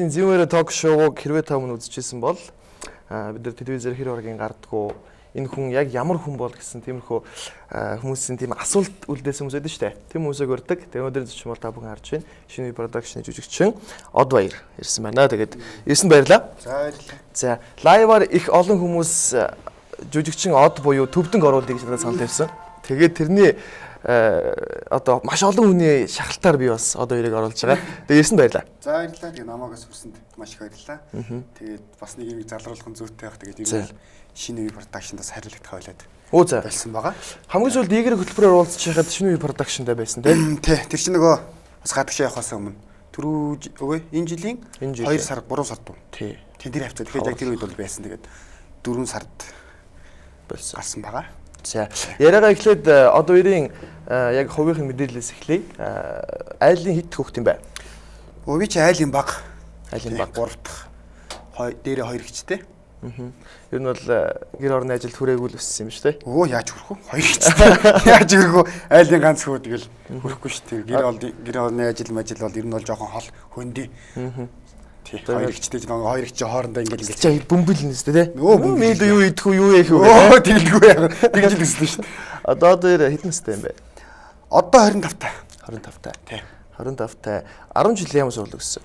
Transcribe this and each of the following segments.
Зимээрээ ток шоуг хэрвээ та өмнө үзчихсэн бол бид нар телевизээр хэр оргийн гардггүй энэ хүн яг ямар хүн бол гэсэн тиймэрхүү хүмүүсийн тийм асуулт үлдээсэн хүмүүс байдаг шүү дээ. Тийм хүмүүсийг өрдөг. Тэгээ өнөөдөр зөвчм бол та бүхэн харж байна. Шинэ продакшны жүжигчин Од Баяр ирсэн байна. Тэгээд ирсэн баярлаа. За баярлалаа. За лайваар их олон хүмүүс жүжигчин Од буюу төвдөнг оруулыг надад санал тавьсан. Тэгээд тэрний одоо маш олон хүний шахалтаар би бас Од Баярыг оруулж байгаа. Тэгээд ирсэн баярлаа. За баярлалаа. Тэгээ намайг сүрсэнд маш их баярлалаа. Тэгээд бас нэг юм залруулах нь зүйтэй байх. Тэгээд ер нь шинэ үе продакшндаас хариулагдах байлаад. Оо за. Болсон байгаа. Хамгийн сүүлд Игэр хөтөлбөрөөр уулзч байхад шинэ үе продакшндаа байсан тийм. Тий. Тэр чинь нөгөө бас гадагшаа явахаас өмнө түрүү энэ жилийн 2 сар 3 сард дуу. Тий. Тэн дээр хавцаа. Тэгэхээр яг тэр үед бол байсан. Тэгээд 4 сард болсон. гарсан байгаа. За. Яриагаа эхлээд Од Баярын яг хувийнхын мэдээлэлээс эхлэе. Айлын хэд хүүхэд юм бэ? Өвий чи айлын баг. Айлын баг 3 дахь. Дээрээ 2 гिचтэй. Ер нь бол гэр орны ажилд хүрээгүй л өссөн юм шүү дээ. Өө яаж хүрэх вэ? 2 гिचтэй. Яаж хүрэх вэ? Айлын ганц хөө тэгэл хүрэхгүй шүү дээ. Гэр орны ажил бол ер нь бол жоохон хол хөндөй. Тий. 2 гिचтэй нэг 2 гिच хоорондоо ингээл чи бөмбөл нэстэй тий. Нөө мэйл юу идэх үү юу яах вэ? Өө тэгэлгүй яа. Тэгж л өссөн шүү дээ. Одоо Од Баяр хэдэн настай юм бэ? Одоо 25 та. 25 та. Тий. 25 та. 10 жил ямар сургууль өссөн?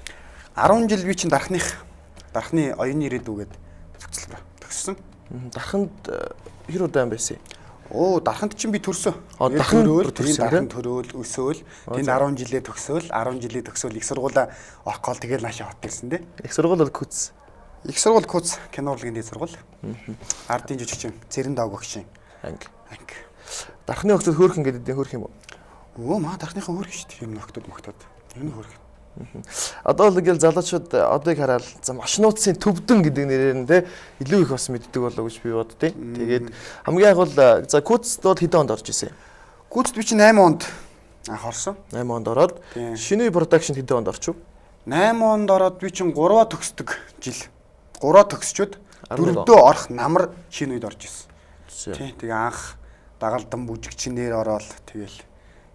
10 жил би чинь дархны оюуны ирээдүгээд төгссөн. Дарханд хэр удаан байсан? Оо дарханд чинь би төрсөн. Дархан төрөөл өсөөл тэнд 10 жилээ төгсөөл их сургуулаа орох гол тэгэл наашаа хот ирсэн дээ. Их сургууль бол Күц. Их сургууль Күц кино урлагийн дэд сургууль. Ардын жүжигчин Цэрэн Дааг багшийн анги. анги. Дархны хөлтөд хөөрхөн гэдэг нь хөөрх юм уу? Өө маа дархныхан хөөрх шүү дээ. Энэ нөхдүүд энэ хөөрх. Одоо л ингээл залуучууд Одыг хараад за маш нууцын төвдөн гэдэг нэрээр нь те илүү их бас мэддэг болоо гэж би боддیں۔ Тэгээд хамгийн анх бол за Күцд бол хэдэн онд орж исэн? Күцд би чинь 8 онд анх орсон. 8 онд ороод шинэ продакшн хэдэн онд орчих вэ? 8 онд ороод би чинь 3-аа төгсдөг жил. 3-аа төгсчөөд 4-дөө орох намар шинэ үед орж исэн. Тий. Тэгээ анх дагалдан бүжигчнээр ороод тэгэл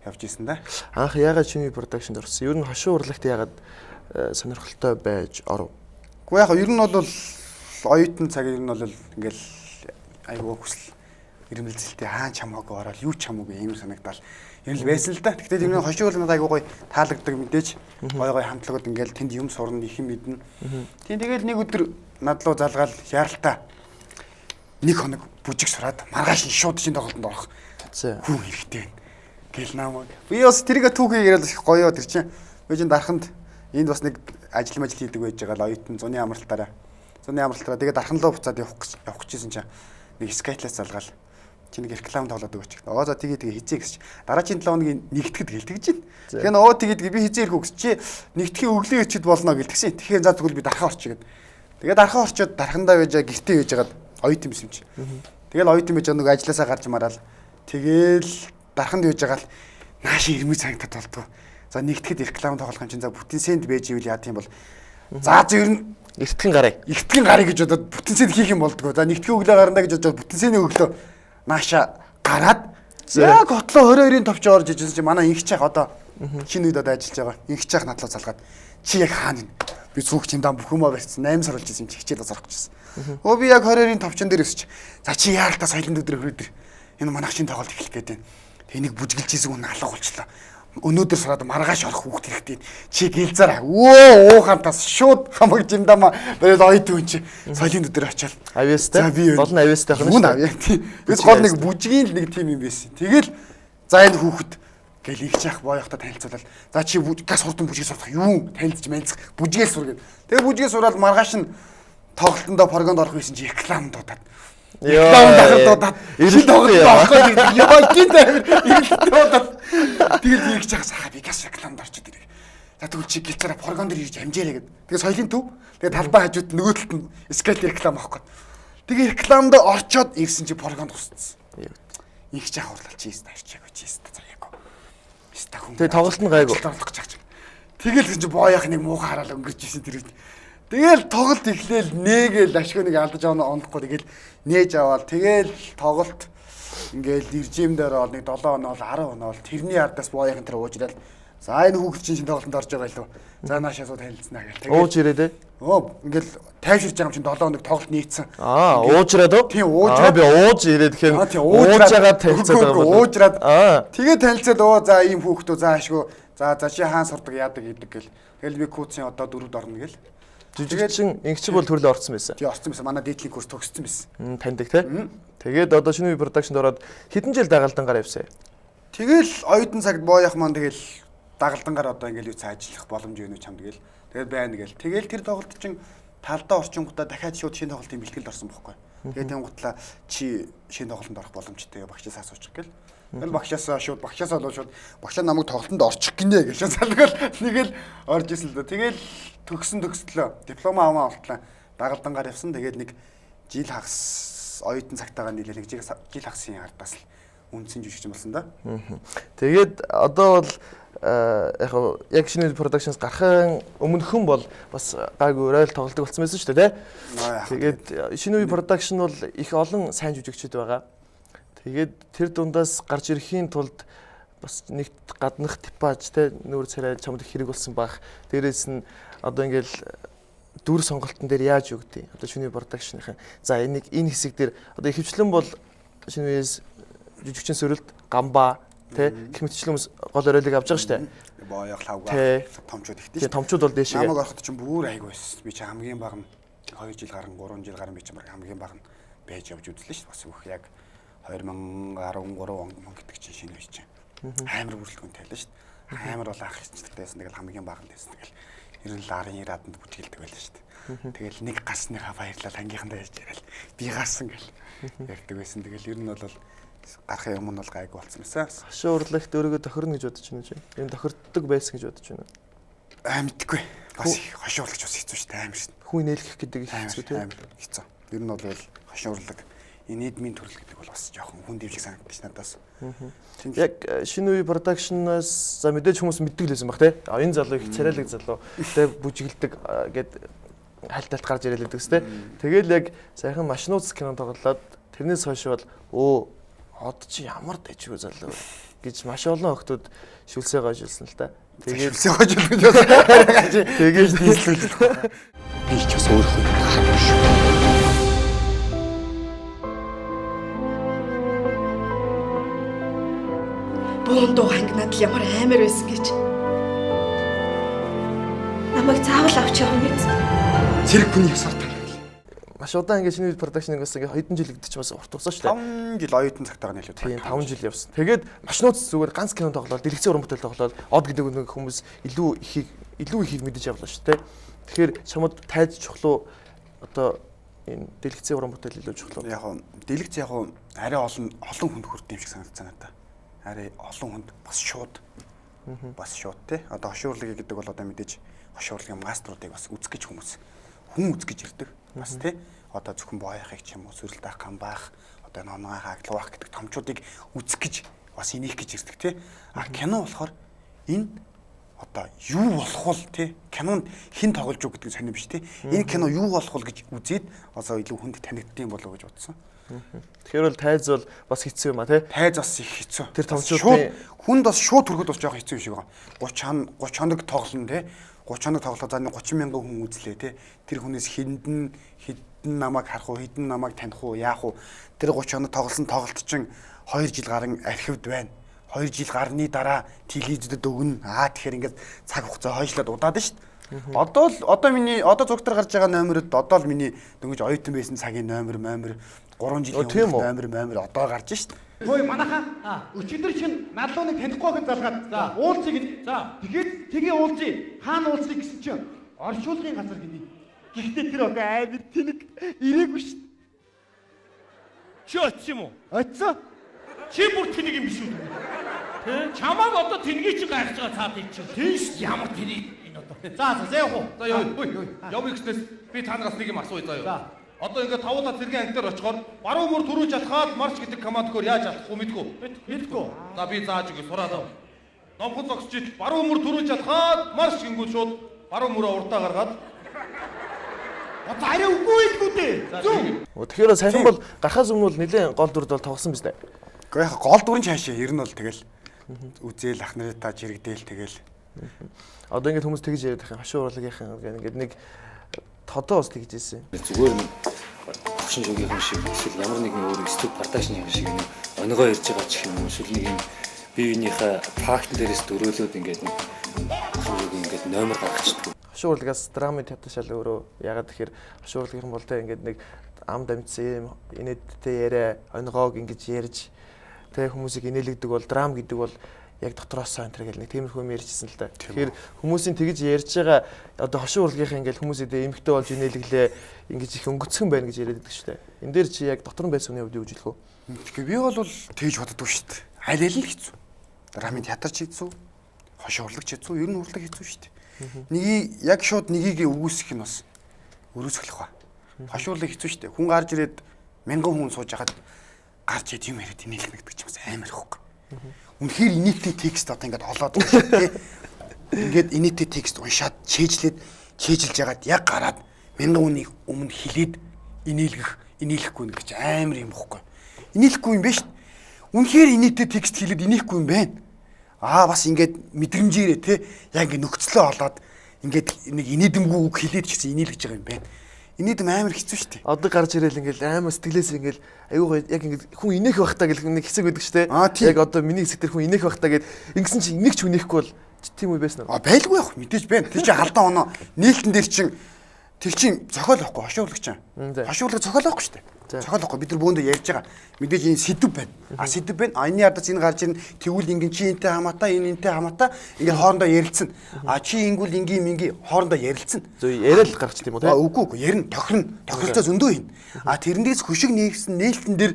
явж исэн да. Анх яагаад шинэ продакшнд орсон? Ер нь хошуу урлагт яагаад сонирхолтой байж оров? Гэхдээ яг ер нь бол оюутан цаг ер нь бол ингээл айгүй хүсэл ирмэлзэлтэй хаан чамаагүй ороод юу чамаагүй юм санагдал ер нь байсан л да. Гэхдээ тэр нь хошуу урлаг надад айгүй гоё таалагддаг мэдээж гоё гоё хамтлагууд ингээл тэнд юм сурна их юм мэднэ. Тийм тэгэл нэг өдөр над руу залгаал яаралтай нэг хоног бүжиг сураад маргааш нь шууд шинэ тоглолтод орох. Хүн хэрэгтэй байна. Гэл намайг. Би бас тэрийг түүхийг яриад их гоёо тэр чинь. Би чинь дарханд энд бас нэг ажил хийдэг байж байгаа л оюутан зуны амралтаараа. Тэгээд дархан руу буцаад явах гэжсэн чинь нэг скайтлаас залгаал. Чи нэг реклам тоглоод өгөөч. Оо за тэгээ хизээ гэсч. Дараагийн 7 хоногийн нэгтгэд гэлтгэж чинь. Тэгэхээр нөө тэгээд би хизээ ирэхгүй гэсч чи нэгтгэхийн өглөө ирчихэд болно гэлтгсэн. Тэгэхээр за тэгвэл би дархан орчих гээд. Тэгээд дархан орчоод дархандаа байж гэртээ байж байгаад оюутан юм чи. Тэгэл оюутан байж нэг ажилласаа гарч мараал. Тэгэл дарханд явж байгаа л нааш ирмэг цангатад болдгоо. За нэгтгэхэд реклам тоглох юм чинь за бүтэн сент байж ивэл яа тийм бол. За зөв ер нь эртгэн гарыг гэж бодоод бүтэн сент хийх юм болдгоо. За нэгтгэхийн өглөө гарна гэж бодоод бүтэн сентийн өглөө нааша гараад яг хотлоо 22-ын товч орж ижсэн чи манай инх чах одоо шинэ үед одоо ажиллаж байгаа. Инх чах надлаа залгаад чи яг хаана вэ? Би цүгч юм даа бүхэмээ барьсан 8 сар болж исэн чи хичээл зарах гэжсэн. Өө би яг 22-ын товчон дээр өсч. За чи яаралтай соёлын өдөр хөрөдөр. Энэ манайх шинэ тоглолт эхлэх гээд байна. Тэнийг бүжгэлж ийсэн хүн алга болчлаа. Өнөөдөр сараад маргааш орох хүүхд хэрэгтэй. Чи гэлзараа. Өө уухантаас шууд хамаг жимдама тэгээд оюутан хүн чи соёлын өдөр очиад авьяастай. Олон авьяастай байх юм шүү дээ. Бид гол нэг бүжгийн нэг тим юм байсан. Тэгэл за энэ хүүхэд гэл их чах боёхтой танилцуулаад за чи газ хурдан бүжгийг сурах юу танилцж мэлцэх бүжгээл сур гэд. Тэгээ бүжгээ сураад маргааш нь тоглолтондоо прогонд орох байсан чи реклам дуудаад. Реклам дахад ил тоглох байхгүй яа гин даа. Тэгэл их чах сахаа би газ рекламд орчод ирээ. За тэгвэл чи гэлцээрээ прогонд дэр ирж амжаарэ гэд. Тэгээ соёлын төв. Тэгээ талбай хажууд нөгөө талд нь скайт реклам авах гээд. Тэгээ рекламд орчоод ирсэн чи прогонд тусцсан. Их чах хурлал чи яста авчаагүй чи яста заяагүй. Яста хүн. Тэгээ тоглолт нь гайгүй. Тэгэл чи бооёх нэг муухай хараал өнгөрч исэн тэр үед. Тэгэл тоглолт эхлээл нээгээл ашгүй нэг алдаж онохгүй тэгэл нээж аваад тэгэл тоглолт ингээл иржимдэр бол нэг 7 оноо 10 оноо тэрний ардаас бооёхын тэр уужрал За энэ хүүхэд чинь шинэ тоглолтод орж байгаа лөө. За наашаа сууд танилцсанаа гэл. Ууж ирээ дээ. Ингээл тайвширч байгаа юм чинь 7 хоног тоглолт нийцсэн. Уужраад уу? Тийм уужраад. Би ууж ирээ тэгэхээр уужгаад танилцаад байгаа юм. Уужраад. Тэгээ танилцаад за ийм хүүхдөө за ашгүй. За чи хаан сурдаг яадаг хийдэг гэл. Тэгэл би курсын одоо 4-д орно гэл. Жижигчин ингэч бол төрлөө орсон байсан. Тий орсон байсан. Манай дээдлийн курс төгссөн байсан. Таньдаг те. Тэгээд одоо шинэ үе продакшнд ороод хэдэн жил дагалдангаар явсан. Тэгэл оюутан цагт бооёх маань тэгэл дагалдангаар одоо ингээл юу цаа ажиллах боломж өгнө чамд гэл. Тэгээд байна гэл. Тэгэл тэр тоглолт чинь талдаа орчингуудаа дахиад шууд шинэ тоглолтын бэлтгэлд орсон байхгүй. Тэгээд тэнгуутлаа чи шинэ тоглолтод орох боломжтой багшаас асуучих гэл. Тэгэл багшаасаа болоо шууд багшаа намайг тоглолтод орчих гинэ гэж залгал нэгэл орж исэн л да. Тэгэл төгслөө. Диплома аваа болтлаа. Дагалдангаар явсан. Тэгээд нэг жил хагас оюутан цагтаагаа нийлээ нэг жил хагасын ардаас л үндсэн жүжигч болсон да. Тэгээд одоо бол яг шинэ продакшнс гарахын өмнөхөн бол бас гайгүй урайл тоглолтог болсон байсан шүү дээ. Тэгээд шинэ үе продакшн бол их олон сайн жүжигчид байгаа. Тэгээд тэр дундаас гарч ирэхийн тулд бас нэг гаднах типаж те нүүр царай чамд хэрэг болсон байх. Дээрээс нь одоо ингээл дүр сонголтон дээр яаж өгдөө. Одоо шинэ продакшныхын за энэ хэсэг дээр одоо ихэвчлэн бол шинэ үеэс жүжигчин сөрөлд гамбаа тэ гэх мэтчлэн хүмүүс гол оройлыг авч байгаа шүү дээ. Бооёх лавга томчууд ихтэй шүү. Томчууд бол дээшээ. Намайг ороход чинь бүр айгүй байсан. Би чи хамгийн бага нь 2 жил гарan 3 жил гарan би чи хамгийн бага нь байж явж үзлээ шүү. Бас бүх яг 2013 он гэдэг чинь шинэ үе чинь. Амар бүрэлдэхүүн тавилаа шүү. Амар бол анх хэсэгтэйсэн тэгэл хамгийн бага нь байсан. Тэгэл 90-аад бүжгэлдэг байлаа шүү. Тэгэл нэг гарсныхаа баярлал ангийнхандаа ярьж яриад би гарсан гэл ярьдаг байсан. Тэгэл ер нь бол гарах юм нь бол гайгүй болсон байсан. Хашаа урлагт өөрийгөө тохирно гэж бодож байна уу? Ийм тохирддог байсан гэж бодож байна уу? Мэдгүй. Бас хашаа урлагч бас хэцүү шүү дээ амар шүү. Хүн нээлгэх гэдэг хэцүү тийм. Хэцүү. Ер нь бол хашаа урлаг нийгмийн төрөл гэдэг бол бас жоохон хүн дэвшиг санагдаж надаас. Яг шинэ үе продакшнаас за мэдээж хүмүүс мэддэг лээсэн баг тий. Энэ залуу их царайлаг залуу тий бүжиглдэг гэд хальталт гарч ирээд байдаг тий. Тэгэл яг сайхан машинууц кино тоглоод тэрнээс хойш бол од чи ямар дэжгүй залуу гэж маш олон охтууд шүлсээ гойжулсан л та. Тэгээд шүлсээ гойжулсан. Тэгээд нийслүүлдэг. Би ч бас өөрөө харахгүй шүү. Буундуу хангинаад л ямар амар байсан гэж. Намайг заавал авч явах юм биз? Зэрэг хүний ёсоор маш удаан ингэ шинэ продакшныг бас ингэ хэдэн жил гэдэг чинь бас урт угсаа шүү дээ. 5 жил оюутан цагтаа нэлээд. Тийм 5 жил явсан. Тэгээд машинууд зүгээр ганц кино тоглоод, дэлгэцэн уран бүтээл тоглоод, од гэдэг нэг хүмүүс илүү ихийг мэдэж явлаа шүү дээ. Тэгэхээр чамд тайз чухлуу одоо энэ дэлгэцэн уран бүтээл илүү чухлуу. Яг нь дэлгэц яг нь арай олон хүнд хүрд юм шиг санагдсан надад. Арай олон хүнд бас шууд тий. Одоо хошуурлаг гэдэг бол одоо мэдээж хошуурлагын маструудыг бас үзэх гэж хүмүүс хүн үзэх гэж ирдэг. Бас тий. Одоо зөвхөн боояхыг ч юм уу сүрэлт ах гамбаах одоо нонгойхоо аглуулах гэдэг томчуудыг үзэх гэж бас инех гэж ирдэг тий. Кино болохоор энэ одоо юу болох вэ тий? Кинонд хэн тоглож юу гэдэг сонирм биш тий. Энэ кино юу болох вэ гэж үзээд одоо илүү хүнд танигдсан болов уу гэж бодсон. Тэгэхээр бол тайз бол бас хэцүү юм а тий. Тайз бас их хэцүү. Тэр томчуудын хүнд бас шууд төрөхөд бас жоохон хэцүү юм шиг байна. 30 хоног тоглоно тий. 30 хоног тоглоо за 30 мянган хүн үзлээ тий. Тэр хүнээс хэдэн намайг харах уу, хэдэн намайг таних уу, яах уу. Тэр 30 хоног тоглосон тоглолт чинь 2 жил гарan архивд байна. 2 жил гарны дараа телевизэд өгнө. Тэгэхээр ингээд цаг хугацаа хойшлоод удаад нь шүү дээ. Одоо зургатар гарч байгаа номерод одоо л миний дөнгөж оюутан байсан цагийн номер 3 жилийн номер одоо гарч шүү дээ. Хөөе манайхаа өчигдөр чинь налууныг танихгүй хэн залгаад за уулзъя гэж. За тэгээд тгий уулзъя. Хаана уулзъя гэсэн чинь оршуулгын газар гинэ. Гэхдээ тэр охин амар тэнэг ирээгүй шүү. Чи очив юм уу? Очсон. Чи бүр тэнэг юм биш үү? Тэ? Чамааг одоо тэнгийг чи гаргаж байгаа цаад ий чи. Тийм шүү. Ямар тэнэг энэ одоо. За яах вэ? За явъя гэснээс би танараас нэг юм асууя заа юу. За. Одоо ингээд тавуулаа цэргийн анги дээр очихоор баруун мөр түрүүж алхаад марш гэдэг команд өгөөр яаж алхах уу мэдгүй. Мэдгүй. За би зааж өгье сураад ав. Номхон зогсож ил баруун мөр түрүүж алхаад марш гингүүл шууд баруун мөрөө уртаа гаргаад. Одоо арай үгүй илгүү дээ. Зүг. Тэгэхээр сайхан бол гарахаас өмнө бол нэлээд гол дүрд бол тоглосон биз дээ. Гэхдээ яг гол дүрэн чаашаа ер нь бол тэгэл үзээл ах нарыг та жирэгдээл тэгэл. Одоо ингээд хүмүүс тэгж яриад байгаа хошин урлагийнхан ингээд нэг тодоо бас тэгж ийсэн. Зүгээр нэг хошин шогийнхан шиг эсвэл ямар нэгэн өөр студ продакшны шиг нэг онгоо ирж байгаа ч юм уу эсвэл нэг юм бие биенийхээ факт дээрээс дөрөөлөд ингээд нэг хошин шог ингээд номер гаргачихдаг. Хошин урлагаас драмын театр шал өөрөө ягаад тэгэхээр хошин урлагийнхан бол тэ ингээд нэг амд амцсан инээдтэй яриа онгоог ингэж ярьж тэ хүмүүсийг инээлгдэг бол драм гэдэг бол яг дотроос энэ гэл нэг тиймэрхүү юм ярьжсэн л да. Тэгэхээр хүмүүсийн тэгж ярьж байгаа одоо хошин урлагийнхан ингээл хүмүүсээ эмхтэй болж инээлглээ ингэж их өнгөцгөн байна гэж яриад байдаг шүү дээ. Энд дээр чи яг дотор нь байсан хүний хувьд юу гэж хэлэх вэ? Тэгэхээр би бол тэгж боддог шүү дээ. Аль аль нь хэцүү. Драмын театр ч хэцүү, хошин урлаг ч хэцүү, ер нь урлаг хэцүү шүү дээ. Нэгийг яг шууд нэгийг өгөөсөх нь бас өрөөсгөх ба. Хошин урлаг хэцүү шүү дээ. Хүн гарч ирээд 1000 хүн сууж хагаад гарч ирээд юм яриад инээлгэнэ гэдэг ч бас амар ихгүй. Үнэхээр инээдтэй текст одоо ингээд олоод тий. Ингээд инээдтэй текст уншаад чэйжилж ягаад яг гараад 1000 хүнийг өмнө хилээд инээлгэхгүй нэг ч амар юм бохгүй. Инээлэхгүй юм биш. Үнэхээр инээдтэй текст хилээд инехгүй юм байна. Бас ингээд мэдрэмжээрээ тий яг ингээд нөхцлөө олоод ингээд нэг инээдэмгүй үг хилээд ч гэсэн инээлгэж байгаа юм байна. Инээдэм амар хэцүү шүү дээ. Одоо гарч ирээл ингээл амар сэтгэлээс ингээл аюугаа яг ингээд хүн инеэх байх таа гэх нэг хэсэг байдаг шүү дээ. Яг одоо миний хэсэг дээр хүн инеэх байх таа гэд ингэсэн чинь инеэх ч үнэхгүй бол тийм үе байсан уу? Байлгүй яах мэдээж байна. Тэр чинь халдан оноо нийлтэн дээр чинь тэр чинь зохиол байхгүй хошин урлаг чинь. Хошин урлаг зохиол байхгүй шүү дээ. Зохиол байхгүй бид нар бөөндөө ярьж байгаа. Мэдээж энэ сэдв байна. Сэдв байна. Энэний ардаас энэ гарч ирнэ. Тэгвэл ингэн чи энтэй хамаатай энэ энтэй хамаатай ингээд хоорондоо ярилцсан. Чи ингүүл ингийн минги хоорондоо ярилцсан. Зөв яриад гарч тийм үү те? Үгүй ярина тохиролцоо зөндөө хийнэ. Тэрнээс хөшиг нээгсэн нээлтэн дээр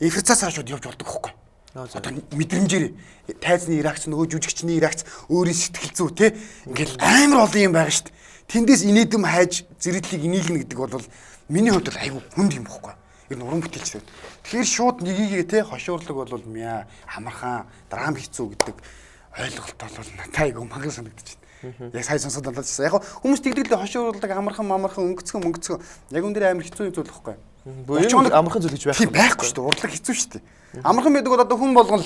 эфирцаас хаашууд явж болдог байхгүй. Одоо мэдрэмжээр тайзны реакц нөгөө жүжигчний реакц өөрийн сэтгэл зүй те ингээл амар олон юм байгаа шүү дээ. Тэндээс инээдэм хайж зэрэглийг инээлгэнэ гэдэг бол миний хувьд бол айгүй хүнд юм бохгүй. Ер нь уран бүтээлч. Тэгэхээр шууд нёгийг те хошин урлаг бол мяа хамархан драм хэцүү гэдэг ойлголт бол надад айгүй мангар санагдаж байна. Яг сайн сонсоод болоочсон. Яг хүмүүс тэгдэг л хошин урлаг амархан өнгөцгөн яг өндөр амар хэцүү зүйл бохгүй. Буюу амархан зүйл гэж байхгүй. Байхгүй шүү дээ. Урлаг хэцүү шүү дээ. Амархан байдаг бол одоо хүн болгон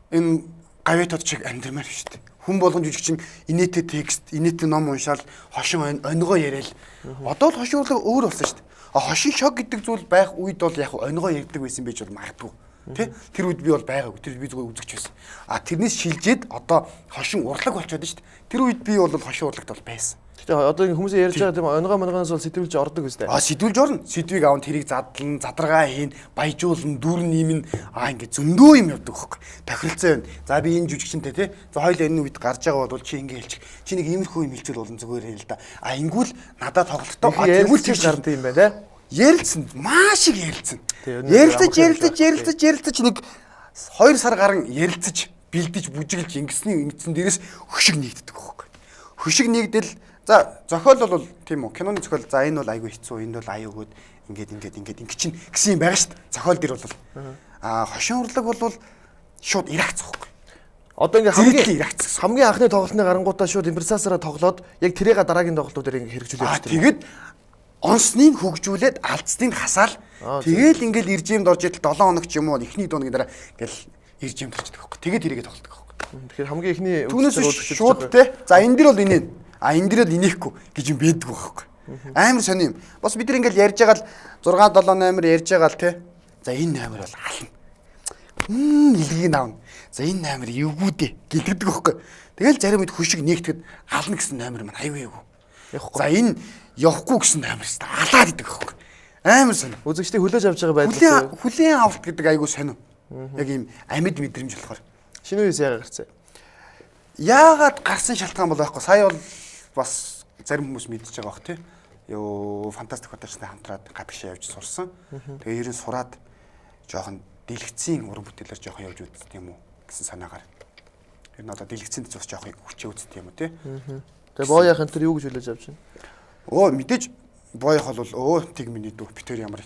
энэ гавьтод шиг амьдрмаар шүү дээ. Хүн болгон жүжигчин инээтэй текст, инээтэй ном уншаал, хошин онгоо яриад. Одоо л хошин урлаг өөр болсон шүү дээ. Хошин шог гэдэг зүйл байх үед бол яг онгоо ярьдаг байсан байж бол магадгүй. Тэ? Тэр үед би бол байгаагүй. Тэр би зүгээр үзэгч байсан. Тэрнээс шилжээд одоо хошин урлаг болчиход шүү дээ. Тэр үед би бол хошин урлагт бол байсан. Гэтэ одоо хүмүүс ярьж байгаа тийм онгоогоос бол сэтвүүлж ордог үстэй. Сэтвүүлж орно. Сэдвийг аван тэрийг задлан, задаргаа хийн, баяжуулна, дүр нэмнэ. Ингээд зөндөө юм явдаг байхгүй. Тохиролцоо байна. За би энэ жүжигчэнтэй тий. За хоёул энэ үед гарч байгаа бол чи ингэ хэлчих. Чи нэг иймэрхүү юм хэлчихэл болон зүгээр хэлээ л да. Ингүүл надад тоглолтоо тэгвэл тийш гардаг юм байна тий. Ярилцсан. Маш их ярилцсан. Ярилцаж нэг 2 сар гарan ярилцаж, бэлдэж, бүжиглж ингэсэн дээрээс хөшиг нэгддэг байхгүй. Хөшиг нэгдэл за зохиол бол тийм үү киноны зохиол за энэ бол айгүй хэцүү энэ бол аюу өгөөд ингээд чинь гэсэн юм байгаа шүү дээ. Зохиол дээр бол хошин урлаг бол шууд реакц байхгүй. Одоо ингээд хамгийн анхны тоглолтны гарангуудаа шууд импресасаараа тоглоод яг тэрийг дараагийн тоглолтуудаар ингээд хэрэгжүүлээд байна. Тэгээд онсныг хөгжүүлээд алдсныг хасаал тэгээл ингээд иржимд орж идэл 7 хоног ч юм уу эхний дууны дараа ингээл иржимд орчдөг байхгүй. Тэгээд тэрийгэ тоглодог байхгүй. Тэгэхээр хамгийн эхний түүнээс шууд те за энэ дэр бол инээ энэ дэр бол инехгүй гэж юм бэддэг байхгүй. Амар сони юм. Бас бид нар ингээл ярьж байгаа л 6 7 8 ярьж байгаа л те. За энэ 8 бол ална. Илгийг аавна. За энэ 8 эвгүй дээ гэлдэг байхгүй. Тэгэл зарим үед хөшиг нэгтгэд ална гэсэн 8 маань аюу эвгүй. За энэ явахгүй гэсэн 8 шүү дээ. Алаад идэг байхгүй. Амар сони. Үзэгчдийг хүлээж авч байгаа байдал. Хүлээн авалт гэдэг аюу сони. Яг ийм амьд мэдрэмж болохоор. Шинэ үеэс яагаад гарцаа? Яагаад гарсан шалтгаан бол байхгүй. Сая бол бас зарим хүмүүс мэдчихэж байгаа бох тий. Ёо фантастик хоточтой хамтраад гадагшаа явж сурсан. Тэгээ ерөн сураад жоохон дэлгэцийн уран бүтээлээр жоохон явж үзт юм уу гэсэн санаагаар. Тэр нь одоо дэлгэцэнд бас жоохон хүчээ үзт юм уу тий. Тэгээ боояхан тэр юу гэж хүлээж авч байна? Мэдээж бооях бол тэг миний дүү битэр ямар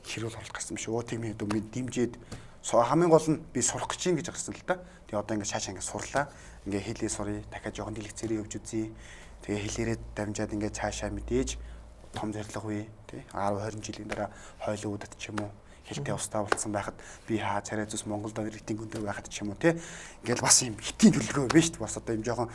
хэрүүл болж гарсан биш. Тэг миний дүү минь дэмжээд хамгийн гол нь би сурах гэж юм гэж гарсан л да. Тэгээ одоо ингээд шаашаа ингээд сурлаа. Ингээ хэлээ сурыг дахиад жоохон дэлгэцээрээ явж үзье. Тэгээ хэлээрээ дамжаад ингээ цаашаа мэдээж том зорилго үе тий 10 20 жилийн дараа хойлоо үдэт ч юм уу хэлтэй устаа болцсон байхад би хаа царай зүс Монголд иргэдийн гүндэр байхад ч юм уу те ингээл бас юм хитийн төлөвлөгөө байна шүү дээ. Бас одоо юм жоохон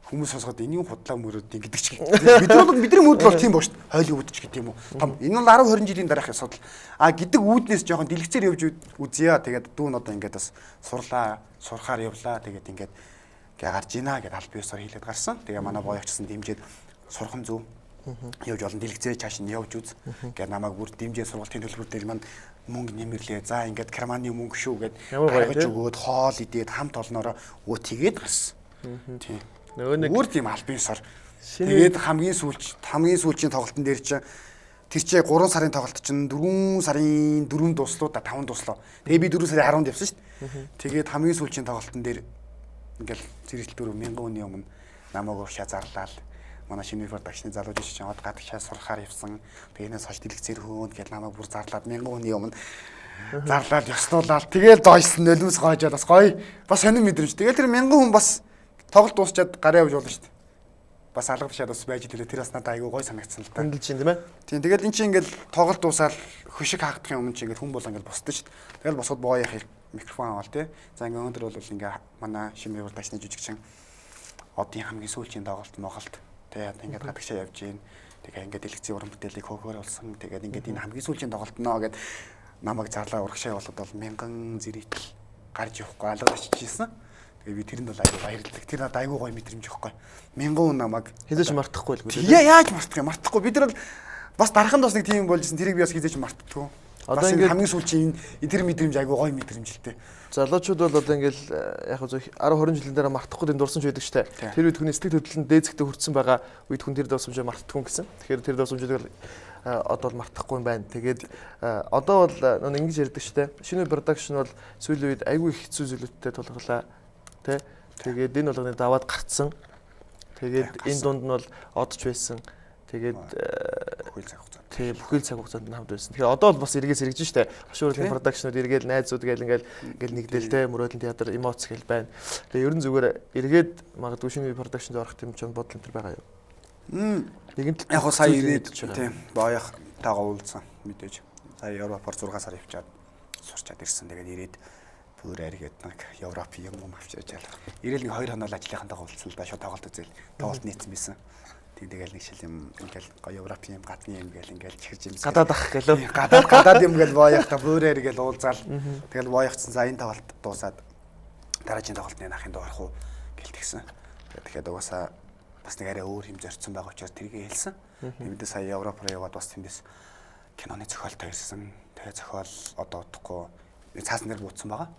хүмүүс сонсоход энийг худлаа мөрөөд гэдэг ч бидний мөрөдөл бол тийм боо шүү дээ. Хойлоо үүдч гэдэг юм уу. Том энэ бол 10 20 жилийн дараах асуудал. А гэдэг үүднээс жоохон дэлгэцээр явж үзье. Тэгээд дүүн одоо ингээд бас сурлаа, сурахаар явлаа. Тэгээд ингээд гарч ийна гэдээ аль биесээр хэлээд гарсан. Тэгээ манай боёгчсан дэмжиж сурхан зөв явж олон дэлгэцээ чааш нь явж үз. Ингээд намайг бүр дэмжиж сургалтын төлбөр дээр манд мөнгө нэмэрлээ. За ингээд Германы мөнгө шүү гэд гаргаж өгөөд хоол идээд хамт олноороо тэгээд гарсан. Тийм. Өөр тийм аль биесээр тэгээд хамгийн сүүлчийн тоглолтын дээр чинь тэр чинь 3 сарын тоглолт чинь 4 сарын 4 дуслуу да 5 дуслоо. Тэгээ би 4 сарын 10-нд явсан шүү дээ. Тэгээд хамгийн сүүлчийн тоглолтын дээр ингээл зэрэгтэл 4,000 хүний өмнө намайг уушаа зарлаа. Манай шинэ продакшны залууч чинь од гадагшаа сурахаар явсан. Тэгээс хойш дэлгэцээр хөөн гэж намайг бүр зарлаад 1000 хүний өмнө зарлаад ёслуулаад тэгээд дойсон нөлөөс гоожоод бас гоё. Бас сонир мэдрэмж. Тэгээд тэр 1000 хүн бас тоглолт дуусчаад гараа явж болно шүү дээ. Бас алга бишаад бас байж төлөө тэр бас надад айгүй гоё санагдсан л та. Хөндлөж чинь тийм ээ. Тийм тэгээд эн чинь ингээл тоглолт дуусаад хөшиг хаагдахын өмнө чинь ингээл хүн бол ингээл босдоо шүү дээ. Тэгэл босоод боо яхих микрофон аваад тий. За ингээ өндөр бол ингээ манай шинэ продакшны жүжигчин одын хамгийн сүүлчийн тоглолт Монголд тэгээд ингээд гадагшаа явж гин. Тэгээ ингээд дэлгэцийн уран бүтээлийг хөөхөр болсон. Тэгээд ингээд энэ хамгийн сүүлчийн тоглолт нөө гэд намайг зарлаа урагшаа явуулаад бол 1000 зэрэгтэл гарч явахгүй алга очижсэн. Тэгээ би тэрэнд бол айгүй баярлалаа. Тэр надад айгүй гоё мэдрэмж өгөхгүй. 1000 хүн намайг Хизээч мартахгүй л үү? Яаж мартахгүй. Бид нар бас дараханд бас нэг тийм болжсэн. Тэрийг би бас хизээч мартдаггүй. Одоо ингээд хамгийн сүүлчийн тэр мэдрэмж айгүй гоё мэдрэмж л тээ. Залуучууд бол одоо ингээл яг зөв 10 20 жилийн дараа мартахгүй юм дурсамж байдаг штэ. Тэр үед хүний сэтгэл хөдлөлд дээзэгтэй хүрсэн байгаа үед хүн тэр дурсамжаа мартахгүй гэсэн. Тэгэхээр тэр дурсамжуудыг одоо бол мартахгүй юм байна. Тэгээд одоо бол ингэж ярьдаг штэ. Шинэ продакшн бол сүүлийн үед айгүй их хэцүү зүйлүүдтэй тулгарлаа. Тэ. Тэгээд энэ болгоныг даваад гарцсан. Тэгээд энэ дунд нь бол одч байсан. Тэгээд бүхэл цаг хугацаанд хамт байсан. Тэгэхээр одоо бол бас эргээс эргэж штэ. Хошуурлын продакшнууд эргээл найзууд гээл ингээл нэгдэл тэ мөрөөдлийн театр эмоц гэл байна. Тэгээ ерөн зүгээр эргээд магадгүй шинэ продакшнд орох юм ч бодол энэ байгаа юу? Нэгэнт яг сая ирээд тийм боёх тагаа уулзсан мэдээж. Сая Европоор 6 сар явчаад сурчаад ирсэн. Тэгээд ирээд бүр аргээд нэг Европ юм авчиж яалаа. Ирээл нэг 2 хоног ажлынхантайгаа уулзсан л да шууд тоглолт үзэл. Тоглолт нийцсэн байсан. Тэгэл нэг шил юм ингээл гоё Европ юм гадны юм гээл ингээл чихэрж юм. Гадаад ах гэлөө. Гадаад юм гээл боёхта бүрээр гээл уулзаал. Тэгэл боёхцсан за энэ тоглолт дуусаад дараагийн тоглолтны нахын доо орох уу гээл тэгсэн. Тэгэхээр угаасаа бас нэг арай өөр юм зорьсон байгаа учраас тэрийг хэлсэн. Тиймдээ сая Европ руу яваад бас тэндээс киноны зохиолтой ирсэн. Тэгээ зохиол одоо удахгүй цаасан дээр буутсан байгаа.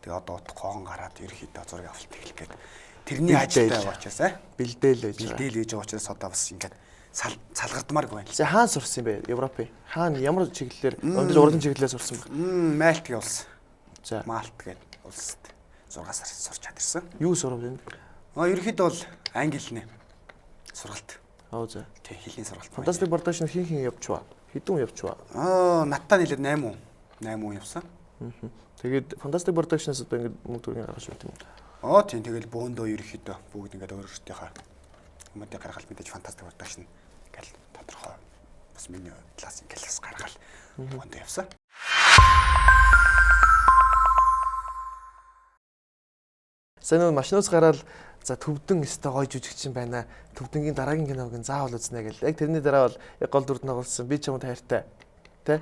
Тэгээ одоо удахгүй гараад ерөөхдөө зураг авалт эхлэх гээд тэрний ажилтай байгаа учраас бэлдээл байж байгаа. Бэлдээл хийж байгаа учраас одоо бас ингээд салгардмаар байна. За хаана сурсан юм бэ? Европын. Хаана ямар чиглэлээр өндөр урлын чиглэлээр сурсан бэ? Мальт явуулсан. За Малт гээд улсад 6 сар сурч чадсан. Юу сурав энэ? Ерөөхдөө бол англи хэлний сургалт. За. Тэг хэлний сургалт. Фантастик продакшн хин явчваа. Хэдэн хүн явчваа? Надтай нийлээд 8 хүн явсан. Тэгээд фантастик продакшнаас одоо ингээд мөнгө төргийн гаргаж өгд юм. Тийм тэгэл бөөндөө ерөөхдөө бүгд ингээд өөрсдийнхээ хүмүүдээ гаргал мэдээж фантастик продакшн гэл тодорхой бас миний талаас ингээд бас гаргал бөөндөө явсан. Сайн машинаас гараад за төвдөн өстой гоё жүжигчин байна. Төвдөнгийн дараагийн киног нь заавал үзнэ гэл. Яг тэрний дараа бол яг гол дүрд нагуулсан. Би ч юм хайртай. Тэ?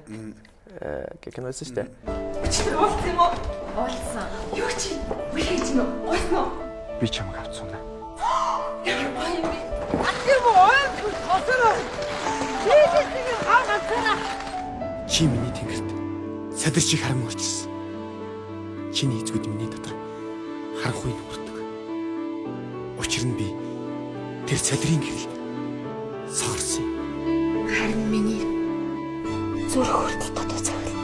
Киносэн шүү дээ. Чи уулсан юм уу? Уулсан. Юу чи? Үхэж нь уулсан уу? Би ч юм авцсан да. Ямар баян бэ? Чи миний тэнгэрт садар шиг харам өрчсөн. Чиний эзгүүд миний дотор харанхуй нүрдэг. Учир нь би тэр садрын гэрэлд сорсон. Харин миний зүрх хүртэл дотор цагладаг.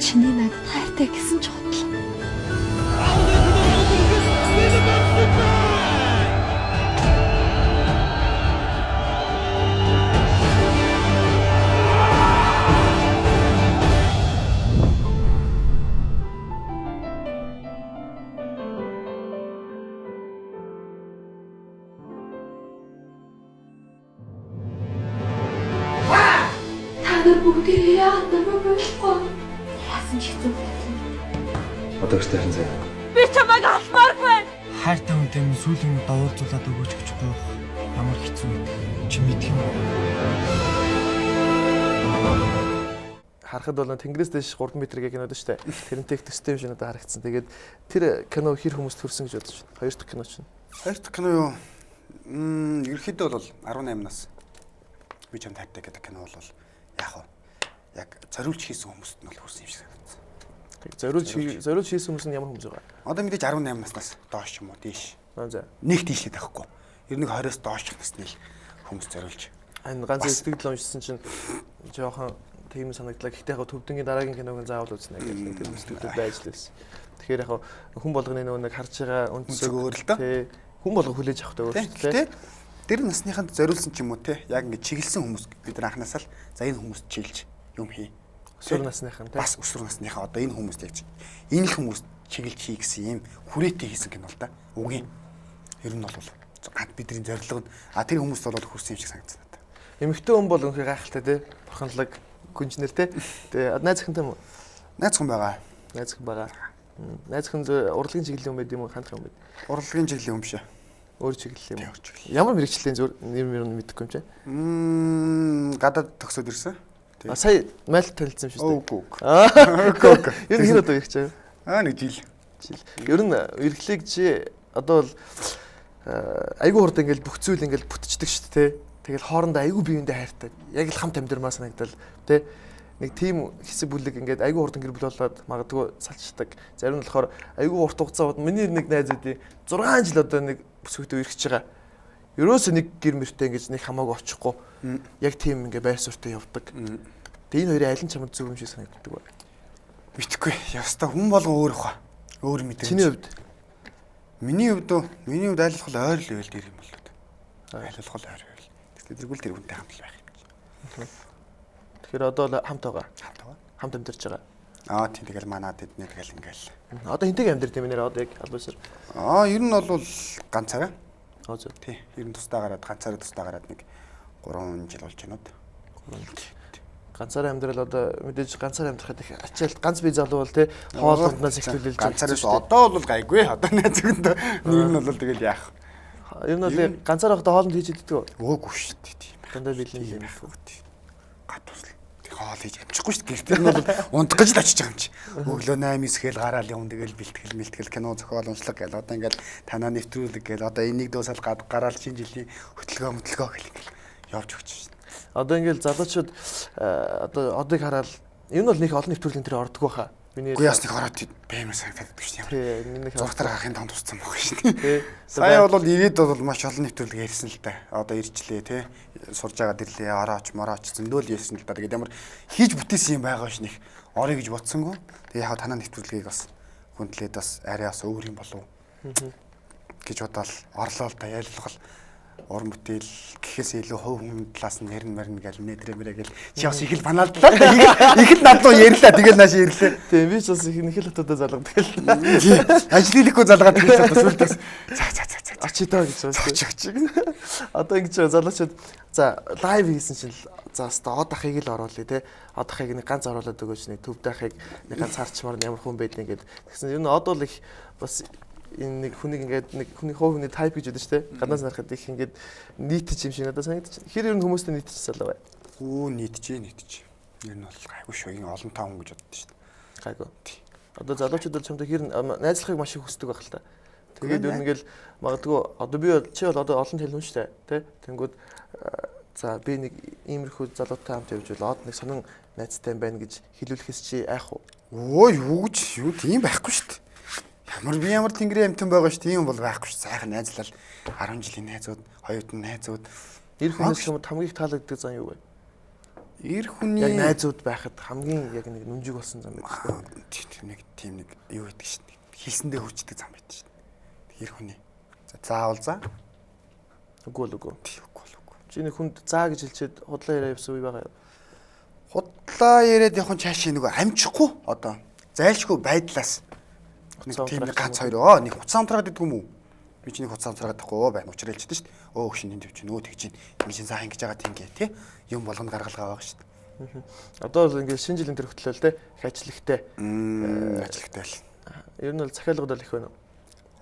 Чиний надад хайртай гэсэн ч бодлоо. намайг болохгүй. Яасан ч хэцүү байсан. Одоо ч тайхан заяа. Би чамайг алмааргүй. Хайртай хүнтэй минь сүүлийн удаа уулзуулаад өгөөч гэж гоох ямар хэцүү гэдэг чи мэдэх юм уу? Харахад бол Тэнгэрээс дээш 3 метрийн кинод шүү дээ. Тэрнтэй их төстэй юм шиг надад харагдсан. Тэгээд тэр кино хэр хүмүүст төрсөн гэж бодож байна. Хоёр дахь кино чинь. Хоёр дахь кино юу? Ерөнхийдөө бол 18 нас. Би ч юм тайтай гэдэг кино бол яг уу яг зориулж хийсэн хүмүүст нь бол хүрсэн юм шиг санагдсан. Зориулж хийсэн хүмүүс нь ямар хүмүүс байгаа? Одоо мэдээж 18 наснаас доош юм уу дээш. За. Нэг тийшлээд байхгүй. Ер нь 20-оос доош насны хүмүүс зориулж. Энэ ганц сэтгэл уншсан чинь жоохон тийм санагдлаа. Гэхдээ яг төвдөнгийн дараагийн киног заавал үзнэ гэх тэр сэтгэлд байж лээс. Тэгэхээр яг хүн болгоны нэг харж байгаа үндсэг өөр л доо. Хүн болго хүлээж авах өөр шүү дээ. Тэр насныханд зориулсан ч юм уу те яг ингэ чиглэсэн хүмүүс бид нар анханасаа л за энэ хүмүүс чиглэж юм хий. Өсвөр насныхан те. Бас өсвөр насныхаа одоо энэ хүмүүст яг энэ л хүмүүс чиглэж хий гэсэн юм хүрээтэй хийсэн кино л да. Үгүй. Ер нь бол ганц бидний зорилго нь тэр хүмүүст бол хүрсэн юм шиг санагдсан надад. Эмэгтэй хүн бол өнөхөр гайхалтай те. Бурханлаг гүнжнэр те. Тэгээ найз захинтай юм уу? Найз хүн байгаа. Найз захин байгаа. Найз захин урлагийн чиглэлийн юм байд юм уу? Хандах юм байд. Урлагийн чиглэлийн юм шиг. Өөр чиглэл юм. Өөр чиглэл. Ямар мэрэгчлийн зөв нэр мэдэхгүй юм чи? Гадаад төгсөөд ирсэн. Сая майл танилцсан юм шүү дээ. Үгүй. Ер нь хэр одоо ирэх чаа? Нэг жил. Ер нь эрхлийг чи одоо бол айгүй хурд ингээл бүх зүйл ингээл бүтчихдэг шүү дээ. Тэгэл хоорондоо айгүй биеиндээ хайртай. Яг л хамт амьдрмаа санагдал тий. Нэг тийм хэсэг бүлэг ингээд айгүй хурдан гэр бүл болоод магадгүй салчдаг. Зарим нь болохоор айгүй урт хугацаа миний нэг найз үдий 6 жил одоо нэг бүсгүйдээ ирэх гэж байгаа. Ерөөсөө нэг гэр мөртэй ингэж нэг хамаагүй очихгүй. Яг тийм ингээ байр суурьтай явдаг. Тэгээ энэ хоёрын аль нь чамд зөв юм шиг санагддаг бай. Мэдхгүй. Яста хүн болгон өөр хаа. Өөр мэдрэмж. Чиний хувьд? Миний хувьд айлтгал ойр л байл дэр юм бол. Айлтгал ойр байл. Тэргүүл тэр хүнтэй хамт л байх юм чинь. Тэгэхээр одоо л хамт байгаа. Хамт байгаа. Хамт амьдарч байгаа. Тийм тэгэл манад эдний тэгэл ингээл. Одоо хинтэйг амьдарч юм нэр одоо яг албасаар. Ер нь бол ганцаараа. Зөв. Тий. Ер нь тусдаа гараад ганцаараа тусдаа гараад нэг 3 жил болж байна уу. Ганцаараа амьдрал одоо мэдээж ганцаараа амьдрахад их ачаалт ганц бие залуу бол тий хоолнднаас ихтүүлэлж ганцаараас одоо бол гайгүй. Одоо найз зөвөндөө нэг нь бол тэгэл яах. Ер нь бол ганцаараа хата хоолнд хийж иддэг үү? Өөгүй шүү дээ. Тийм. Дандаа бэлэн юм. Гат тусал. Хоол хийж амжихгүй шүү дээ. Гэртээ нь бол унтах гэж л очиж байгаа юм чи. Өглөө 8-9 хэл гараал юм тэгэл бэлтгэл кино зохиол уншлаг гэл одоо ингээл танаа нэвтрүүлэг гэл одоо энийг дуусаад гараал шинэ жилийн хөтөлгөө гэл ингээл явж өгч шүү дээ. Одоо ингээл залуучууд одыг хараад энэ бол нэг олон нэвтрүүлгийн тэр ордгоо хаа. Миний яас нэг ороод баймаа санагдаад шүү дээ. Тийм. Зургатар гарахын танд туссан байгаа шүү дээ. Сая бол ирээд бол маш олон нэвтрүүлэг ярьсан л да. Одоо ирчлээ тий. Сурж байгаад ирлээ. Орооч зөндөөл ярьсан л да. Тэгээд ямар хийж бүтээсэн юм байгаа ш нэг орё гэж бодсонгүй. Тэгээд яг танаа нэвтрүүлгийг бас хүндлээд бас арай бас өөр юм болов гэж бодоод орлоо л да. Ялгал уран бүтээл гэхээс илүү хувь хүн талаас нь ярин марин гэл нээдрэмэрэ гэл чи бас их л банаалдлаа. Их л над руу ярьлаа. Тэгээд нааш ирлээ. Тийм би ч бас их нэг л хотодоо залгадаг л. Ажлынхөө залгаад тэгээд бас үлдээс. За. Очидоо гэж байна. Одоо ингэж залуучууд за лайв хийсэн чинь за өстой од ахыг л оруулъя те. Од ахыг нэг ганц оруулаад өгөөч нэг төв дахыг нэг ганц харчмаар ямар хүн байдгийг ингээд. Тэгсэн ер нь од бол их бас энэ нэг хүнийг ингээд нэг хүний хувь хүний тайп гэж байдаг шүү дээ. Гаднаас харахад их ингээд нийтж юм шиг надад санагдчих. Хэр ер нь хүмүүстэй нийтж салаа бай. Нийтж. Ер нь бол гайгүй шүү. Энэ олон таун гэж боддоо шүү дээ. Гайгүй. Одоо залуучууд бол чамтай хэр найзлахыг маш их хүсдэг байх л та. Тэгээд ер нь ингээл магадгүй одоо би чи бол одоо олон хэлнэ шүү дээ. Тэ? Тэнгүүд за би нэг иймэрхүү залуутай хамт явж бол од нэг сонин найзтай байна гэж хэлүүлэхээс чи айх уу? Юу тийм байхгүй шүү дээ. Ямар тэнгэрийн амтан байгаа ш тийм бол байхгүй ш. Сайхан найзлал 10 жилийн найзууд, хоёрт нь найзууд. Эр хүнээс юм хамгийн их таалагддаг зан юу вэ? Эр хүний яг найзууд байхад хамгийн яг нэг нүмжиг болсон зам байдаг. Тийм нэг юу гэдэг ш. Хийсэндээ хүрчдэг зам байдаг ш. Эр хүний. Заавал за. Үгүй. Чи нэг хүнд заа гэж хэлчихэд худлаа яриа явсан үе байгаа юу? Худлаа яриад явах нь цаашаа нэг амжихгүй одоо зайлшгүй байдлаас нэг тийм ганц хоёр нэг хуцаа амтраад идэх юм уу? Би ч нэг хуцаа амтраад байхгүй байна. Учралчихдээ шүү дээ. Хөшин энд явж гин тэгж гин. Миний сайн ингэж байгаа тийм гээ тий. Юм болгоно гаргалгаа байгаа шүү дээ. Одоо бол ингээд шинэ жилийн төрөлтлөө те их ажиглагтай. Ажиглагтай л. Ер нь бол захиалгууд бол их байна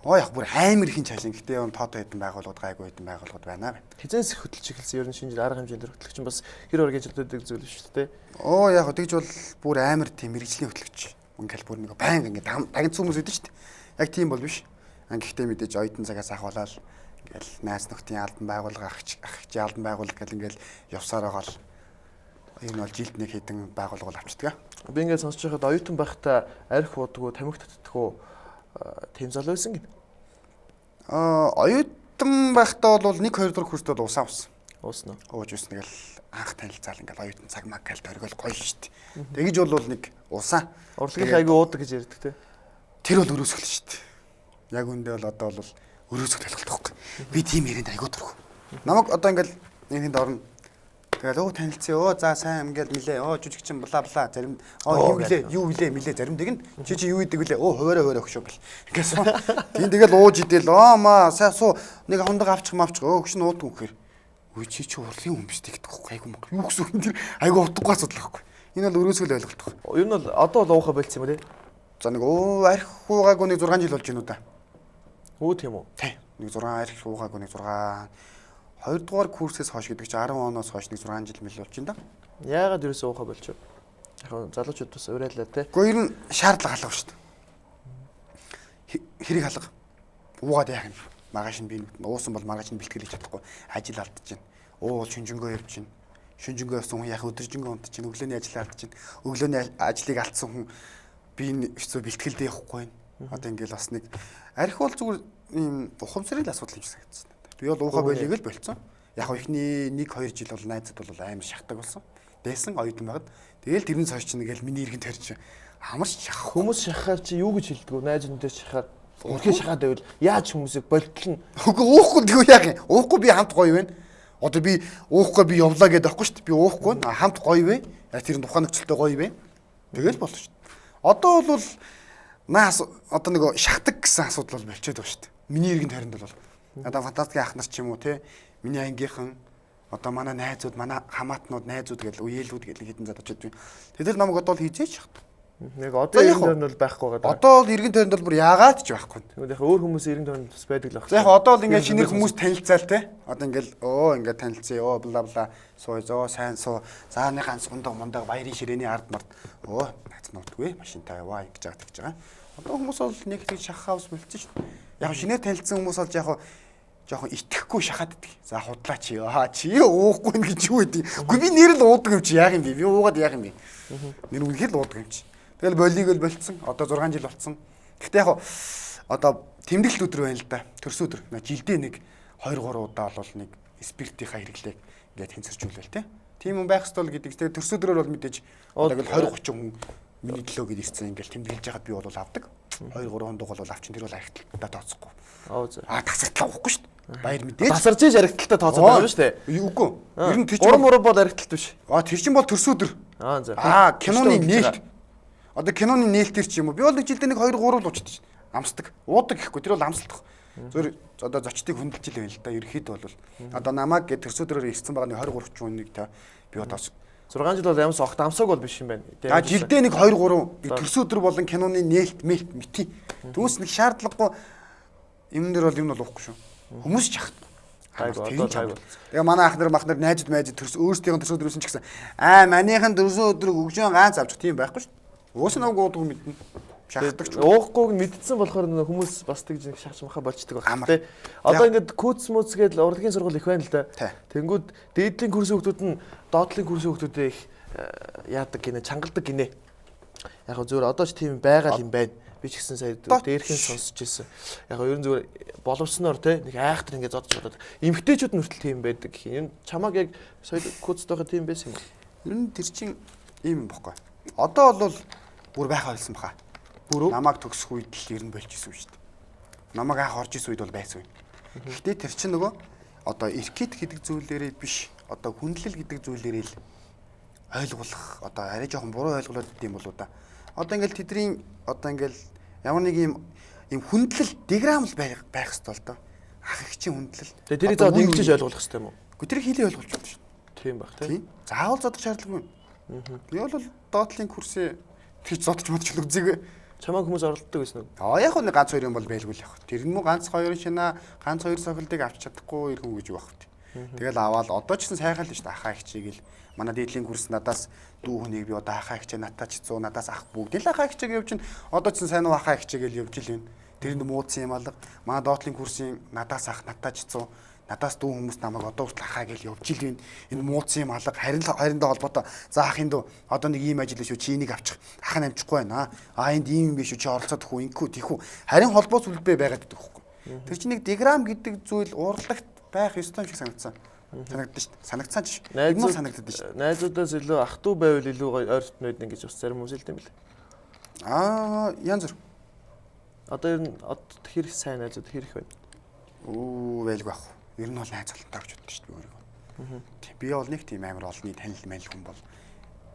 уу? Яг бүр амар ихэн чалин. Гэтэ юм тоотой хэдэн байгууллагууд гайгүй хэдэн байгууллагууд байна. Хизээс их хөдөлж эхэлсэн ер нь шинэ жил арга хэмжээний төрөлтлөгч нь бас хэр оргийн жилүүдэд зүйл биш үү те. Яг тэгж бол бүр амар тийм мэрэгжлийн хөтлөгч. Ингээл бүр нэг байнга ингээд дагнц хүмүүс үүдэн шүү дээ. Яг тийм бол биш. Гэхдээ мэдээж оюутан цагаас ахвалаад ингээл найз нөхдийн албан байгууллага ах ичийн албан байгууллага гэл ингээл явсаар байгаа л энэ бол жилд нэг хэдэн байгууллага авчдаг. Би ингээд сонсож байхад оюутан байхдаа арх уудгүй, тамхи татдаггүй тийм залуу байсан гин. Оюутан байхдаа бол 1 2 дугаар курст бол усаа уусан. Уусан уу? Ууж ус нэг л анх танилцаал ингээл оюутан цаг маг гэл төргөл гоё шүү дээ. Тэгэж бол нэг усаа. Урлагийн айгүй уудаг гэж ярьдаг те. Тэр бол өрөөсгөл шүү дээ. Яг үндэ бол одоо бол өрөөсгөл талхалт байхгүй. Би тийм ярианд айгүй дурх. Намайг одоо ингээл нэгэнд орно. Тэгэл танилцъя. За сайн ингээл милээ. Жүжигчин бла бла зарим юу вилээ милээ заримдаг нь чи юу идэг вилээ. Хуваараа өгшөө гэл. Ингээс тийм тэгэл ууж идэл. Сайн суу нэг хундаг авчих өгш нь уудгүй гэхээр. Үй чи урлагийн хүн биш тэгдэхгүй айгүй мөн. Юу гэсэн юм тэр айгүй утгагүй асуудал байхгүй. Энэ бол өрөөсгөл ойлголт байхгүй. Ер нь бол одоо бол уухаа болцсон юм уу те? За нэг арх уугаагүй нэг 6 жил болж байна уу да. Өө тийм үү? Тий. Нэг 6 арх уугаагүй нэг 6 2 дугаар курсээс хойш гэдэг чи 10 оноос хойш нэг 6 жил мэл болж байна да. Яагаад ерөөсөө уухаа болчих вэ? Яг залуучууд бас урайлаа те. Гэхдээ ер нь шаардлага алга шүү дээ. Хэрэг алга. Уугаад яах юм? Магаш нь би уусан бол магаш нь бэлтгэл хийж чадахгүй. Ажил алдчихэв. Уул шүнжэнгөө явж чинь. Шүнжэнгөө явсан хүн яах өдөржингөө унтж чинь. Өглөөний ажил алдж чинь. Өглөөний ажлыг алдсан хүн би өчсөө бэлтгэлдээ явахгүй байна. Одоо ингээл бас нэг арх бол зүгээр ийм ухамсарын асуудал юм шиг санагдсан. Би бол уухаа болийг л болцсон. Яг ихний 1 2 жил бол найзад бол амар шахдаг болсон. Байсан оюутан байгаад. Тэгэл тэрнээс хойш чинь ингээл миний иргэн тарьж хамарч шахах. Хүмүүс шахахаар чи юу гэж хэлдэг вэ? Найз хүн дээр шахахаар урхий шахаад байвал яаж хүмүүсийг болтолно? Үгүй уухгүй юу яах юм? Уухгүй би хамт гоё байна. Одоо би уухгүй би явлаа гэдэг байхгүй шүү дээ. Би уухгүй хамт гоё вэ? Тэр тухайн нөхцөлтэй гоё вэ? Тэгэл болно шүү дээ. Одоо бол наас одоо нэг шахдаг гэсэн асуудал бол болчиход байгаа шүү дээ. Миний иргэн таринд бол одоо фантастикийн ах нар ч юм уу те миний ангийнхан одоо манай найзууд манай хамаатнууд найзууд гэл үеэлүүд гэл хэдэн зад очиж байна. Тэдэл намайг одоо л хийжээч шахдаг. Нэг одоо иргэн тойронд бол байхгүй байгаа. Одоо бол иргэн тойронд бол бүр яагаад ч байхгүй. Тэгвэл яг өөр хүмүүс иргэн тойронд бас байдаг л байна. За яг одоо л ингээд шинээр хүмүүс танилцаал те. Одоо ингээл ингээд танилцъя бла бла сууй сайн суу. За нэг ганц мундаг баярын ширээний ард мард. Найз нутгүй машинтай яваа гэж байгаа тэгж байгаа. Одоо хүмүүс бол нэг тийм шахахаас болчихсон шүү дээ. Яг шинээр танилцсан хүмүүс бол жоохон итгэхгүй шахаад идэг. За худлаа чи уухгүй гэж юу гэдэг. Үгүй би нэр л уудаг юм чи яах юм бэ? Би уугаад яах юм бэ? Нэр үнэхээр л уудаг юм чи. Тэгэл болиг л болцсон. Одоо 6 жил болцсон. Гэхдээ яг одоо тэмдэглэл өдөр байна л да. Төрс өдөр. Жилдээ нэг 2 3 удаа бол нэг спиртийнхаа хэрэглээг ингээд тэнцвэржүүлвэл те. Тийм юм байх ёстой л гэдэг. Тэгээ төрс өдрөөр бол мэдээж одоо ингээл 20 30 хүн миний төлөө гэж ирсэн ингээл тэмдэглэж яхад би бол авдаг. 2 3 хондоо бол авчин тэр бол архитектаа тооцохгүй. Тасартлаа уухгүй шүү дээ. Баяр мэдээж. Тасарч иж архитектаа тооцоод байгаа шүү дээ. Үгүй. Ер нь тэр чинь урам бол архитект биш. Тэр чинь бол төрс өдөр. За. Киноны нээлт. Одоо киноны нээлтэр ч юм уу. Би бол нэг жилдээ нэг 2 3 л уучдаг шүү дээ. Амсдаг. Уудаг гэхгүй тэр бол амсалдах. Зөв одоо зочдыг хүндэлж л байл л да. Ерөөхдөө бол одоо намайг гэ төрс өдрөөр ирсэн байгаа нэг 20 30 хүнийг та би одоо 6 жил бол ямс огт амсаг бол биш юм байна. Жилдээ нэг 2 3 төрс өдөр болон киноны нээлт мэлт мити. Түүнээс нэг шаардлагагүй юм нэр бол юм бол уухгүй шүү. Хүмүүс ч яхад. Тэгээ манай ах нар найзууд төрс өөрсдийн төрс өдрөөсөн ч гэсэн манийхан төрс өдрөг өгжөн ганц авчих тийм байхгүй шүү. Уус нэг уудаг мэднэ. Шахдаг ч. Уухгүйг мэдсэн болохоор хүмүүс бас тэгж шахаж махаа болчдөг байна те. Одоо ингээд күүц мүц гэдэл урлагийн сургууль их байна л да. Тэнгүүд дээдлийн курсын хүмүүс нь доотлын курсын хүмүүстэй их яадаг гинэ, чангалдаг гинэ. Яг гоо зөвөр одоо ч тийм байгаа юм байна. Би ч гэсэн сая дээрхэн сонсч ирсэн. Яг гоо ерөн зөвөр боловсноор те нэг айхтар ингээд зодж бодоод эмгтээчүүд нь хүртэл тийм байдаг гэх юм. Чамаг яг соёл күүцтэйхэ тийм байсан юм уу? Ер нь тэр чин ийм юм баггүй. Одоо бол бүр байхаа болсон баха. Намайг төгсөх үед л ер нь болчихсон шүү дээ. Намайг анх орж исэн үед бол байсан юм. Гэхдээ тэр чинь нөгөө одоо эркет гэдэг зүйлээрээ биш, одоо хүндлэл гэдэг зүйлээрээ л ойлгуулах, одоо арай жоохон буруу ойлголоод идэм болоо да. Одоо ингээл тэдний одоо ингээл ямар нэг юм хүндлэл диграм л байх ёстой л доо. Ах их чинь хүндлэл. Тэгээ тэрийг зоод ингэж ойлгуулах хэрэгтэй юм уу? Гэхдээ тэр хийлээ ойлгуулж байна шүү. Тийм баг тийм. Заавал зодох шаардлагагүй. Би бол доотлын курсын тийч зодч модч үзэг. Чамаа хүмүүс оролддог байсан уу? Яг нэг ганц хоёр юм бол байлгүй л яг. Тэр нь муу ганц хоёр шинаа ганц хоёр сохилтыг авч чадахгүй ирхэн гэж байх. Тэгэл аваад одоо ч гэсэн сайхан л шүү дээ ахаа хичээгэл. Манай дээдлийн курс надаас дүү хүнийг би одоо ахаа хичээ надад ч 100 надаас ах бүгд л ахаа хичээг явж чинь одоо ч гэсэн сайн уу ахаа хичээгээл явж ил байна. Тэрэнд муудсан юм алга. Манай доотлын курсын надаас ах надад ч 100 надаас дүү хүмүүс намайг одоо хүртэл ахаа гэж явж ил байна. Энэ муудсан юм алга хариндаа холбоотой. За ахын дүү одоо нэг ийм ажил шүү чи энийг авчих. Ах нь амжихгүй байна. Энд ийм юм биш шүү чи оролцоод хүү инкүү тийхүү. Харин холбоо сүлбэ байгаад байдаг хөөхгүй. Тэр чинь нэг диграм гэдэг зүйл урлагт байх ёстой юм шиг санагдсан. Санагдсан шүү дээ. Санагдсан ч юм санагдаад шүү дээ. Найзуудаас илүү ах トゥ байвал илүү ойр дотнод ингэж бас зарим хүмүүс хэлдэг юм бэл. Янз бүр. Одоо ер нь хэр сайн найзууд хэр их байна? Байлгүй ах. Ер нь бол найз олонтой гэж боддог шүү дээ өөрийгөө. Тийм би бол нэг тийм амар олонний танил мэл хүн бол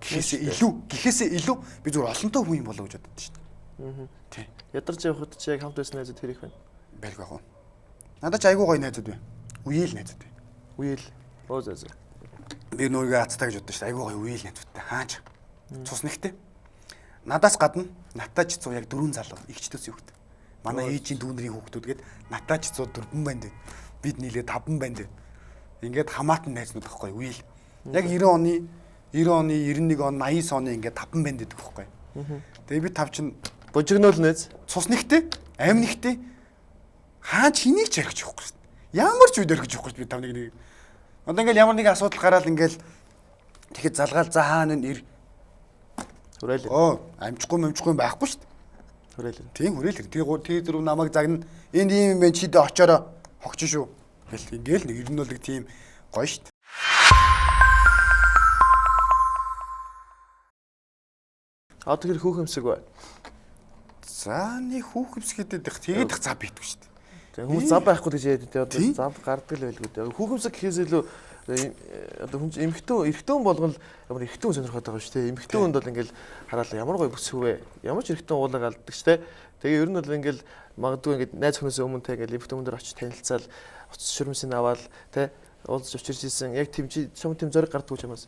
гэхээсээ илүү би зүгээр олонтой хүн юм болоо гэж боддог шүү дээ. Тийм. Ядарч явахад чи яг хамт байсан найзууд хэр их байна? Байлгүй ах. Надад ч айгүй гоё найзууд байна. Үеэл найзууд байна. Үеэл. Оозоос. Би нүргээ хацтай гэж боддог шүү дээ. Айгүй гоё үеэл найзуудтай. Хаач. Цус нэгтэй. Надаас гадна натаач 100 яг 4 залуу игчдөөс юу хөхт. Манай ээжийн дүүнэрийн хүүхдүүд гээд натаач 100 4 байна дээ. Бид нийлээ 5 байна дээ. Ингээд хамаатан найзнууд байхгүй үеэл. Яг 90 оны 91 он 89 оны ингээд 5 байна гэдэг байхгүй. Тэгээ би 5 чинь божигнол найз. Цус нэгтэй, амь нэгтэй хаач хэнийг ч ярих жоохгүй шүү дээ. Ямар ч үед ярих жоохгүй би 5 нэг. Одоо ингээд ямар нэг асуудал гараад ингээд тэгэхэд залгаал за хаана ир Хүрээл. Амжихгүй байхгүй шүү дээ. Хүрээл. Тийм хүрээл. Тэр дөрөв намайг загна. Энд ийм юм байна чи дэ очоороо хогч шүү. Ингээл нэг ер нь бол нэг тийм гоё шүү дээ. Одоо тэр хүүхэмсэг бай. За нэг хүүхэмсэг гэдэг тэгээд их зав битгүй шүү дээ. Тэгээ хүмүүс зав байхгүй гэж яриад дээ. Одоо зав гардаг л байлгүй дээ. Хүүхэмсэг гэхээс илүү одоо хүн эрэгтэн болгол ямар эрэгтэн сонирхоод байгаа шүү дээ. Эмэгтэн хүнд бол ингээл хараалаа ямар гоё бүсгүй вэ? Ямар ч эрэгтэн уулаг алддаг шүү дээ. Тэгээ ер нь бол ингээл магадгүй ингээд найз хүнээс өмнө те ингээл эмэгтэн хүн дээр очиж танилцаал уцс шүрмсийг аваад те уулзж учирч ийсэн яг тийм чи чам тийм зориг гардаг ч юмас.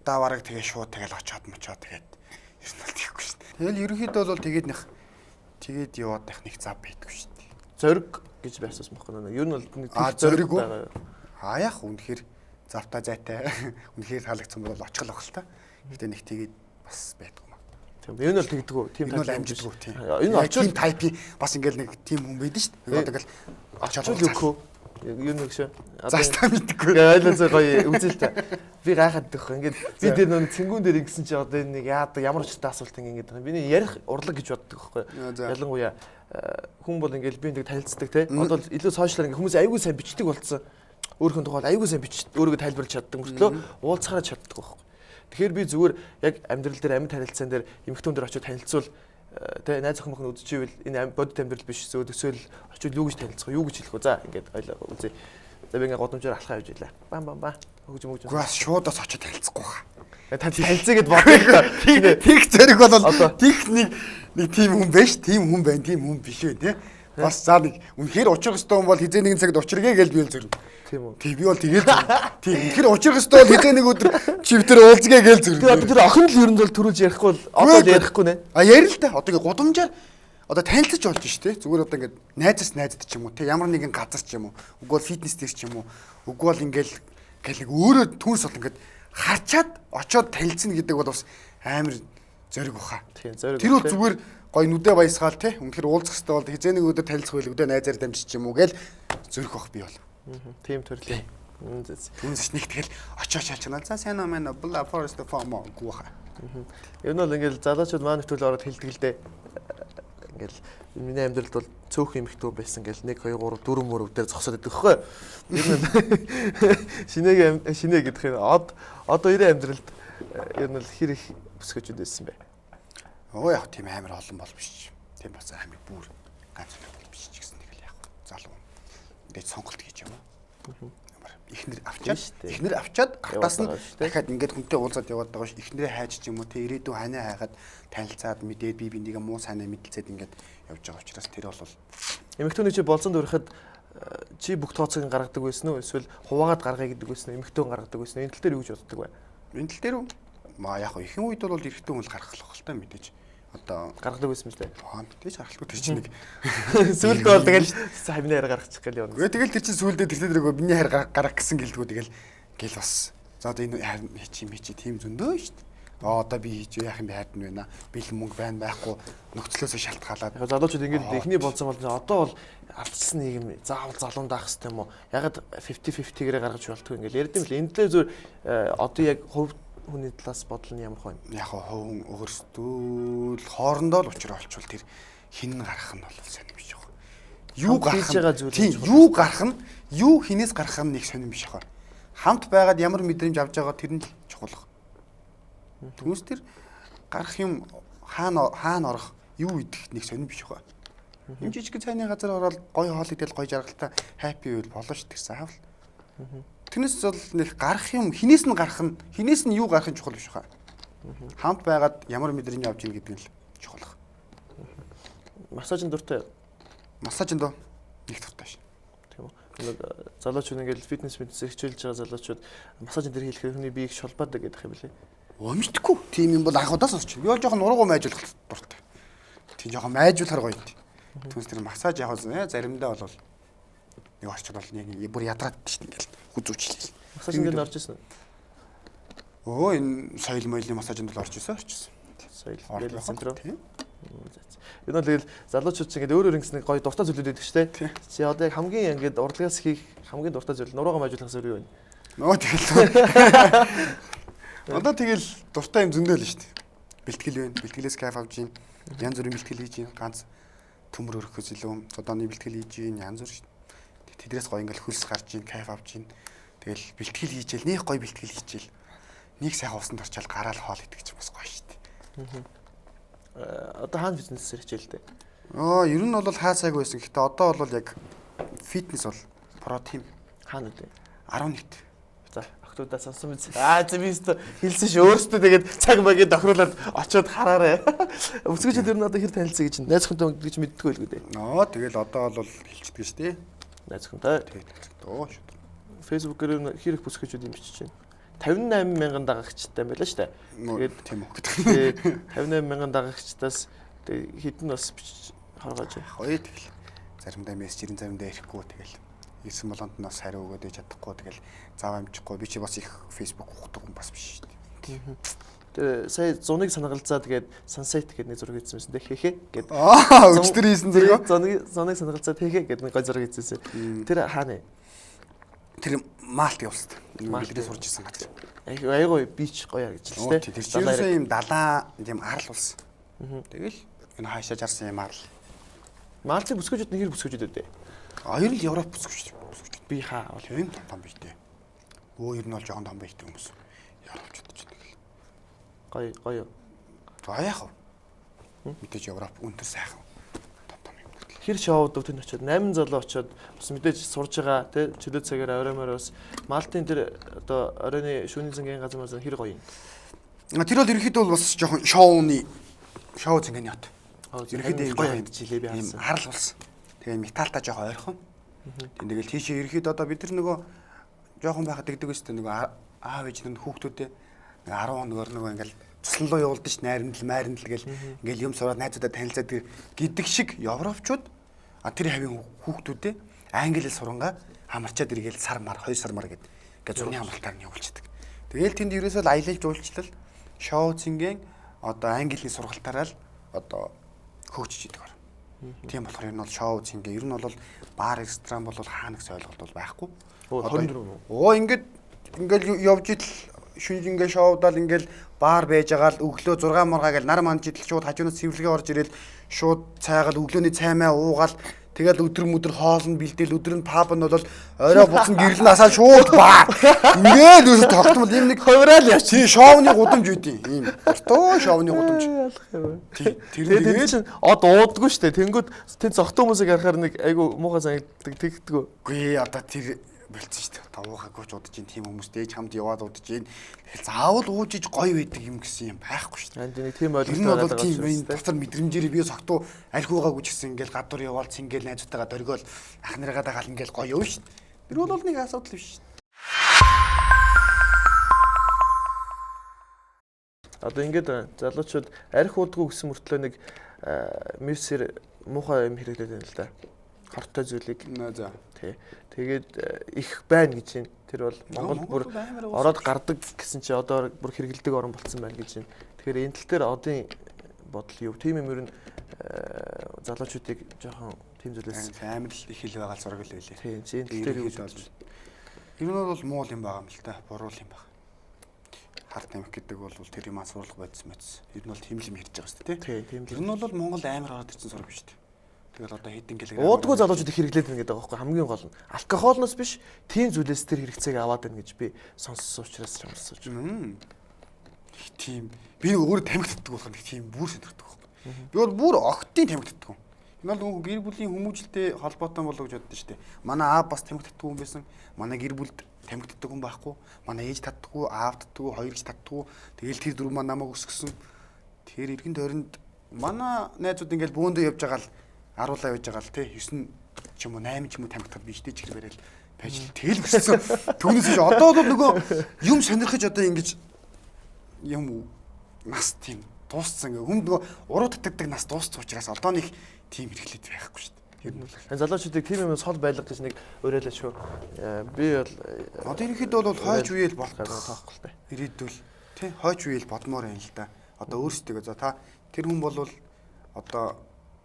Та бараг тэгээ шууд тэгэл очоод мочоо тэгээд ер нь бол тийхгүй шүү дээ. Тэгэл ерөнхийдөө бол тэгээд яваад байх нэг зав байдгүй шүү дээ. Зориг гэж байсаас мохно. Ер нь бол нэг зориг байгаа. Яг үнэхээр завтаа зайтай үнэхээр таалагдсан бол очихл ах л та. Гэтэ нэг тэгээд бас байдгүй маа. Тийм энэ бол тэгдэг үү? Тийм бол амжидгүй тийм. Энэ очил тайпи бас ингээл нэг тийм хүн байдаг шүү дээ. Одоо ингээл очил өгөө. Юу нэг шүү. Застаа мэдгүй. Айлцаа гоё үзэлтэй. Би гайхаад дэх. Ингээд би тэр нэг цэнгүүн дээр ингэсэн чи одоо нэг яадаг ямар ч асуулт ингээд миний ярих урлаг гэж боддог байхгүй. Ялангуяа хүн бол ингээд би нэг танилцдаг те. Одоо илүү сошиалар ингээд хүмүүс аягүй сайн бичдэг болцсон. Өөрхөн тухай аягүй сайн бичиж өөрийгөө тайлбарлаж чаддаг мөртлөө уулзахаараа чаддаг байхгүй. Тэгэхээр би зүгээр яг амьдрал дээр амьд танилцсан дээр эмэгтэйн дээр очиж танилцвал тэ найз охин мохин үдчихвэл энэ бодит амьдрал биш өсөөл очиж юу гэж танилцах юу гэж хэлэх вэ? За ингээд ойлоо үзье. За би ингээд годомжоор алхаа явж илаа. Бам хөгж. Гэхдээ бас шуудаас очиж танилцахгүй хаа. Та танилцъя гэд бодлоо. Тих зэрэг бол тих нэг тийм хүн байж тийм хүн байна тийм хүн биш вэ те. Бас за нэг үнэхээр учрах ёстой хүн бол хизээ нэгэн цагт учрыгээ гэж би л зэрэг. Тийм үү. Тийм би бол тэгэл тийм үнэхээр учрах ёстой бол хизээ нэг өдөр чивтэр уулзгээ гэж зэрэг. Тэгээ одоо тэр охин л ер нь бол төрүүлж ярихгүй бол одоо л ярихгүй нэ. Яри л та. Одоо ингээ гудамжаар одоо танилцаж болж ш тэ. Зүгээр одоо ингээ найзаас найзад ч юм уу те ямар нэгэн газар ч юм уу. Үгүй бол фитнес дээр ч юм уу. Үгүй бол ингээл өөрөө түнс бол ингээ харчаад очоод танилцна гэдэг бол бас амар зориг баха. Тийм зориг. Тэр бол зүгээр гой нүдэ баясгаал те. Үнэхээр уулзах хэрэгтэй бол хизээ нэг өдөр танилцах байл өдөө найзаар дамжиж ч юм уу гээл зөрөх бах би бол. Тийм төрлийн. Түнс нэг тэгэл очооч чанаа. За сайн аа мэн бла forest farm гууха. Ер нь бол ингээл залуучууд маань хөтөл ороод хэлдэг л дээ. Ингээл миний амьдралд бол цөөхөн эмэгтэй байсан гэл 1 2 3 4 мөр өвдөр зогсоод байдаг хөөе. Ер нь шинэ гэдэг нь одоо ирээ амьдралд ер нь л хэр их бүсгэж байсан бэ? Оо яг тийм амар олон бол биш. Тийм бас амар бүр ганц бол биш ч гэсэн нэг л яг залуу. Ингээд сонголт хийж юм аа. Эхнэр авчаад гартаас нь дахиад ингээд хүнтэй уулзаад яваад байгаа ш. Эхнэрээ хайж ч юм уу те ирээдүйн ханаа хайгаад танилцаад мэдээд би бинийгээ муу санаа мэдэлцээд ингээд явж байгаа учраас тэр бол эмэгтэйний чи болцонд өрөхөд чи бүх тооцоог гаргадаг байсан уу? Эсвэл хуваагаад гаргая гэдэг байсан уу? Эмэгтэйн гаргадаг байсан уу? Энэ тал дээр юу гэж боддог вэ? Энэ тал дээр яг их үед бол эрэгтэй хүн л гаргалах л та мэдээж. Одоо Гаргадаг байсан юм шүү дээ. мэдээж гаргалгүй тэр чинь нэг Сүүлд бол тэгэл хавны хайр гаргачих гээл явна. Тэгэл тэр чинь сүүлдээ тэр дөрөв миний хайр гарах гэсэн гэлдгүү гэл бас. За одоо энэ хайр чи тийм зөндөө шүү дээ. Одоо би хийж яах юм бэ хайрд нь байна. Бэлэн мөнгө байна байхгүй нөхцлөөсөө шалтгаалаад. Яг залуучууд ингээд эхний болцсон бол одоо бол ардчсан нийгэм заавал залуунд авах хэрэгтэй юм уу? Ягаад 50-50-гээр гаргаж болтгоо ингээд ярьд юм л. Энд л зөв одоо яг хувь хүний талаас бодол нь ямар хөө юм? Яг хувь өөрсдөө л хоорондоо л учраа олчвол тэр хин гарах нь бол сонирм биш яг. Юу гарах нь юу гарах нь юу хинээс гарах нь нэг сонирм биш яг. Хамт байгаад ямар мэдрэмж авч байгаа тэр нь чухал. Түүнээс тэр гарах юм хаана орох юу идэх нэг сонирм биш яг. Юм жижиг цайны газар ороод гоё хоол идэл гоё жаргалтай хаппи үйл болно ш тэр заавал. Тэрнээс бол нэг гарах юм хинээс нь юу гарах нь чухал биш хаа. Хамт байгаад ямар мэдрэмж авч ийн гэдэг нь л чухал. Массажин дуртай. Массажин доо нэг дуртай ш. Тийм үү. Нэг залуучууд ингээд фитнес хичээлж байгаа залуучууд массажин дээр хийлэхээр хүний биеийг шулбаадаг гэдэг юм билээ. Өмжтгүү. Тийм юм бол анхудаас орчих. Би бол жоохон нургуу майжуулах дуртай. Тийм жоохон майжуулахар гоё юм. Түүнээс тэр массаж яг заримдаа бол нэг орчод бол нэг бүр ядраад шүү дээ ингээл хүзүүчлээ. Массажин дээр орж ирсэн үү? Энэ соёл моёлын массажинд бол орж ирсэн. Соёл моёлын центр. Тийм. Энэ бол тэгэл залуучууд чинь ингээд өөр ингэс нэг гоё дуртай зүйлүүд байдаг шүү дээ. Чи одоо яг хамгийн ингээд урлагаас хийх хамгийн дуртай зүйл нуруугаа майжуулах зүйл юу вэ? Нөө тэгэл. Одоо тэгэл дуртай юм зөндөө л шүү дээ. Бэлтгэл байна. Бэлтгэлээс кайф авч гин. Янз бүрийн бэлтгэл хийж гин. Ганц төмөр өрөхөөс илүү цодооны бэлтгэл хийж гин. Янз бүр шүү дээ. Тэдрээс гоё ингээл хөлс гарч гин, кайф авч гин. Тэгэл бэлтгэл хийжэл, нэг гоё бэлтгэл хийжэл. Нэг сайхан усанд орчаал гараал хоол идэх чинь бас гоё шүү дээ. Одоо хаана фитнесээр хичээлтэй? Ер нь бол хаасайг байсан. Гэхдээ одоо бол яг фитнес бол про тим Хаана үү? 11-т. За, октоудаа сонсон биз. Зэмист хэлсэн ш өөртөө тэгээд цаг магийг тохируулаад очиод хараарэ. Өсгөж тэр нь одоо хэр танилцъя гэж найз хүнтэй гэж мэддэггүй л үү дээ. Тэгэл одоо бол хэлчихдэг шүү дээ. Найз хүнтэй. Тэгээд шүү. Facebook-ээр хэр их бүсгүүчүүд юм бичиж байна. 58 мянган дагагчтай байлаа шүү дээ. Тэгээд тийм үү. 58 мянган дагагчтаас хэдэн бас бичиж харгаж байна. Гоё тэгэл. Заримдаа мессежийн заримдаа ирэхгүй тэгэл. Ирсэн болонд нь бас хариу өгөөд иж чадахгүй тэгэл заав амжихгүй би чи бас их Facebook ухдаг хүн бас биш шүү дээ. Тэгээ сая зуныг санагалзаа тэгээд sunset гэдэг нэг зураг хийсэн юмсэн. Хэхэ гэд. Өчтөр хийсэн зураг. Зуныг санагалзаа хэхэ гэдэг нэг гой зураг хийсэн. Тэр хаана вэ? Тэр Малт явуулсан. Бэлдээ сурж ирсэн газар. Айгуу бич гоё гэж л тээ. Тэр чинь юм далаа юм арал болсон. Тэгэл энэ хаашаа жарсан юм арал. Малтын бүсгүүчүүд нэг хэр бүсгүүчүүд үү? Хоёр л Европ бүсгүүчд. Би хаа бол тийм том биш дээ. Ер нь бол жоохон том байт хүмүүс. Европчууд ч тэгэл. Гоё. За яах вэ? Мэдээж Европ үнэтэй сайхан. Том юм. Хэр шоуд өтөнд очиод 8 залуу очиод бас мэдээж сурж байгаа тий чөлөө цагаар ороймоор бас Малтын тэр одоо оройны шүүний зэнгийн газар мас хэр гоё юм. Тэр бол ерөөхдөө бас жоохон шоу зэнгийн ят. Ерөөхдөө гоё жилээ би харсан. Харал болсон. Тэгээ металтай жоохон ойрхон. Тэгэл тийшээ ерөөхдөө одоо бид нар нөгөө жоохон байхад дэгдэг өстэй нөгөө аав ээж нь хүүхдүүдээ 10 хоногор нөгөө ингээл туслан руу явуулдаг ш найрандл гэл ингээл юм сураад найзуудаа танилцаад гэдэг шиг европчууд тэр хавийн хүүхдүүдээ англи хэл сурангаа хамарчаад иргээл сар мар 2 сар мар гэдэг зурны хамралтаар нь явуулчихдаг. Тэгээл тэнд ерөөсөө аялал жуулчлал шоу цингийн одоо английн сургалтаараа л одоо хөгжиж идэг. Тийм болохоор энэ бол шоу цингээ ер нь бол бар ресторан бол хаана гэсэн ойлголт бол байхгүй. 24. Ингээд явж идэл шүнж ингээд шоудаал ингээд бар байж байгаа л өглөө 6 мургаа гэл нар манд идэл шууд хажуунаас цэвэрлэгээ орж ирэл шууд цайгаал өглөөний цаймаа уугаал тэгэл өдөр хоолн бэлдээл өдөр нь паб нь бол орой буцан гэрэл насаа шууд баа. Ингээд үс тогтмол юм нэг хувраал яа чи шоуны гудамж үдийн ийм. Дуртай шоуны гудамж. Тэгээд чинь од уудаггүй штэ. Тэнгүүд тэн зогтой хүмүүсийг харахаар нэг айгу муухай санагддаг тэгдэггүй. Үгүй одоо тэр болцсон шүү дээ. Тавуухайгүй ч удаж ин тийм хүмүүс дээж хамт яваад удаж ин. Тэгэл заавал ууж иж гоё байдаг юм гэсэн юм байхгүй шүү дээ. Энд нэг тийм ойлголт байгаа даа. Тийм дотор мэдрэмжээр би согтуу альхуугаагүй ч гэсэн ингээл гадуур яваал цингээл найзуудтайгаа дөргөөл ах нарыгаа дагаал ингээл гоё явна шүү дээ. Тэр бол нэг асуудал биш шүү дээ. Одоо ингээд залуучууд арх уудгүй гэсэн мөртлөө нэг мэрсэр муухай юм хэрэглээд байна л да. Хортой зүйлийг. За. Тий. Тэгээд их байна гэж байна. Тэр бол Монгол бүр ороод гардаг гэсэн чи одоо бүр хэрэгэлдэг орн болцсон байна гэж байна. Тэгэхээр энэ тал дээр одын бодол юу? Тийм юм ер нь залуучуудыг жоохон тийм зүйлээс амар л их хэл байгаа зураг л байлээ. тийм энэ тал дээр юу гэж болж байна. Энэ нь бол муул юм байгаа юм л та. Буруу юм байна. Харт тамхи гэдэг бол тэр юм асуурлах байдсан мэт. Ер нь бол тийм л юм ярьж байгаа шүү дээ, тийм. Тэр нь бол Монгол амар ороод ирсэн зураг биш үү? Тэгэл одоо хэдэн килограмм уудгүй залуучууд их хэрэглээд байна гэдэг байгаа байхгүй хамгийн гол нь. Алкоголноос биш тийм зүйлээс тэр хэрэгцээг аваад байна гэж би сонссон учраас ч юмсан ч. Тийм. Би өөрөө тамхи татдаг болох нэг тийм бүр сонирхдаг байхгүй. Би бол бүр октын тамхи татдаг. Энэ бол гэр бүлийн хүмүүжлтэй холбоотой болов гэж боддоо шүү дээ. Манай аав бас тамхи татдаг хүн байсан. Манай гэр бүлд тамхи татдаг хүн байхгүй. Манай ээж татдаггүй, аав татдаггүй, хоёр ч татдаггүй. Тэгэл тэр дөрөв маань намайг өсгсөн. Тэр эргэн тойронд манай найзууд ингээл бөөндөө явж байгаа л аруулаа явж байгаа л тий 9 ч юм уу 8 ч юм уу тамхи татдаг биштэй чихэр барайл байж тэгэл өссөн. Түүнээс чи одоо бол нөгөө юм сонирхож одоо ингэж юм нас тийм дууссан ингээ хүнд нөгөө уруу татдаг нас дууссан учраас одоо нэг тийм хэрэглээд байхгүй шүү дээ. Тэр нь л залуучуудыг тийм юм сол байлгах гэж нэг уриалаач шүү. Би бол одоо ерөнхийдөө бол хойч үеэл болох тоохгүй л дээ. Ирээдүүл тий хойч үеэл бодмоор юм л да. Одоо өөрсдөө за та тэр хүн бол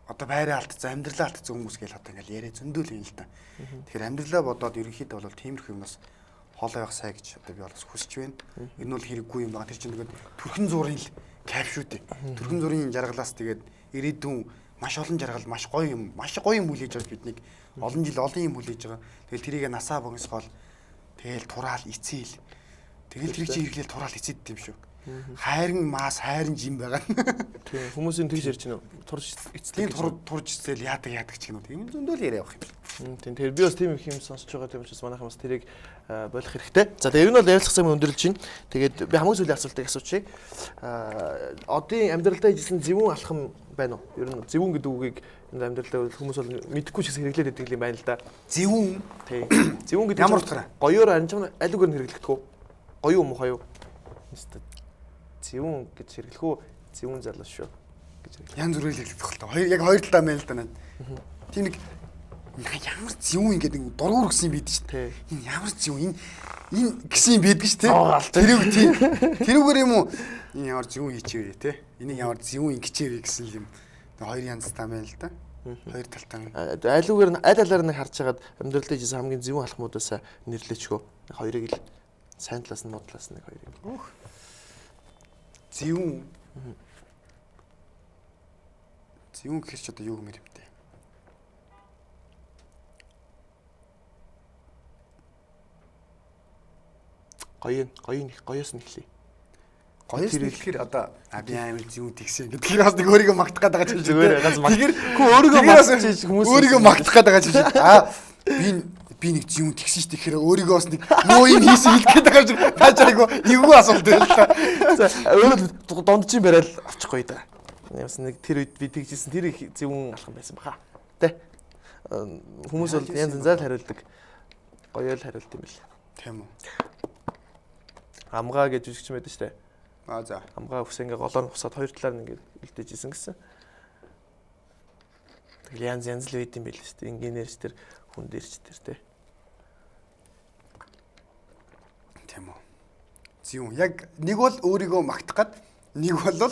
одоо байраа алдсан, амьдралаа алдсан хүмүүс гэж одоо ингээл яриа зөндөөл юм л да. Тэгэхээр амьдралаа бодоод ерөнхийдөө бол тиймэрхүү юмнаас хоолой явах сай гэж одоо би бол хүсэж байна. Энэ бол хэрэггүй юм байна. Тэр чинь тэгээд төрхөн зургийн л кайф шүү дээ. Төрхөн зургийн жаргалаас тэгээд ирээдүйн маш олон жаргал, маш гоё юм хүлээж авч биднийг олон жил олон юм хүлээж байгаа. Тэгэл тэрийг насаа богиносгоол тэгэл тураал эцээл. Тэгэл тэр чинь хэрэглээл тураал эцэд юм шүү. Хайрын маас, хайрын жим байгаа. Тийм хүмүүсийн тэгж ярьж байна уу? Турж эцлээ турж эцэл яадаг ч гэнэ үү. Тийм зөндөл яриа явах юм. Тийм тэр би бас тийм их юм сонсож байгаа тийм учраас манайхан бас тэрийг болох хэрэгтэй. За тэгээ ер нь бол ярилцах юм өндөрлж байна. Тэгээд би хамгийн сүүлийн асуултыг асуучих. Одын амьдралдаа хийсэн зөвүүн алхам байна уу? Ер нь зөвүүн гэдэг үгийг энэ амьдралдаа хүмүүс бол мэдэхгүй ч гэсэн хэрэглээд байдаг юм байна л да. Зөвүүн. Тийм. Зөвүүн гэдэг ямар утгаараа? Гоёор анжим аль үгээр нь хэрэглэдэг үү? Гоё юм уу хаяа? Зөвүүн гэж хэрэглэх үү? Зөвүүн залуу шүү гэж хэрэглэх. Янз бүрээр хэлэх л та. Яг хоёр талаа мэн л да наа. Тийм нэг ямар зөвүүн ингээд нэг дургуур гэсэн юм бид шүү дээ. Энэ ямар зөвүүн энэ гэсэн юм байдаг шүү дээ. Тэрүүг тийм. Тэрүүгээр юм уу? Энэ ямар зөвүүн хийчихвээ те. Энийг ямар зөвүүн ингэчээвэ гэсэн юм. Хоёр янз таа мэн л да. Хоёр талтаа. Аль үгээр нь аль алаар нь харж хагаад амьдралдаа хийсэн хамгийн зөвүүн алхмуудаас нэрлэчгөө. Хоёрыг л сайн талаас нь муу талаас нь хоёрыг. Зөвүүн. Зөвүүн гэхэр ч одоо юу гэмээр юм бэ? Гоёос нь эхлэе. Гоёос нь эхлэхээр одоо би амар зөвүүн тэгсэн гэдэг. Тэр бас нэг өөрийгөө магтах гээд байгаа ч юм шиг. Зүгээр ганц маг. Тэгэхээр өөрийгөө магтчих хүмүүс өөрийгөө магтах гээд байгаа ч юм шиг. Би нэг зөвүүн тэгсэн шүү дээ. Тэгэхээр өөрийгөө бас нэг нөө юм хийсэн хэлэх гээд байгаа юм шиг. Таач айгу эвгүй асуулт байл та. За өөрөө дундчин барайл авчихгүй да. Ямс нэг тэр үед би тэгжсэн тэр их зөвүүн алхам байсан баха. Тэ. Хүмүүс бол янз янзаар хариулдаг. Гоёол хариулт юм бэл. Тийм үү. Амгаа гэж үсгч мэдэн штэ. За. Амгаа ус ингээ голоор хусаад хоёр талаар нь ингээ үлдээжсэн гэсэн. Тэгэл янз янз л байд юм бэл штэ. Инженерч тэр хүн дээрч тэр тэ. Тийм үү. Зөвүүн. Яг нэг бол өөрийгөө магтах гээд нэг бол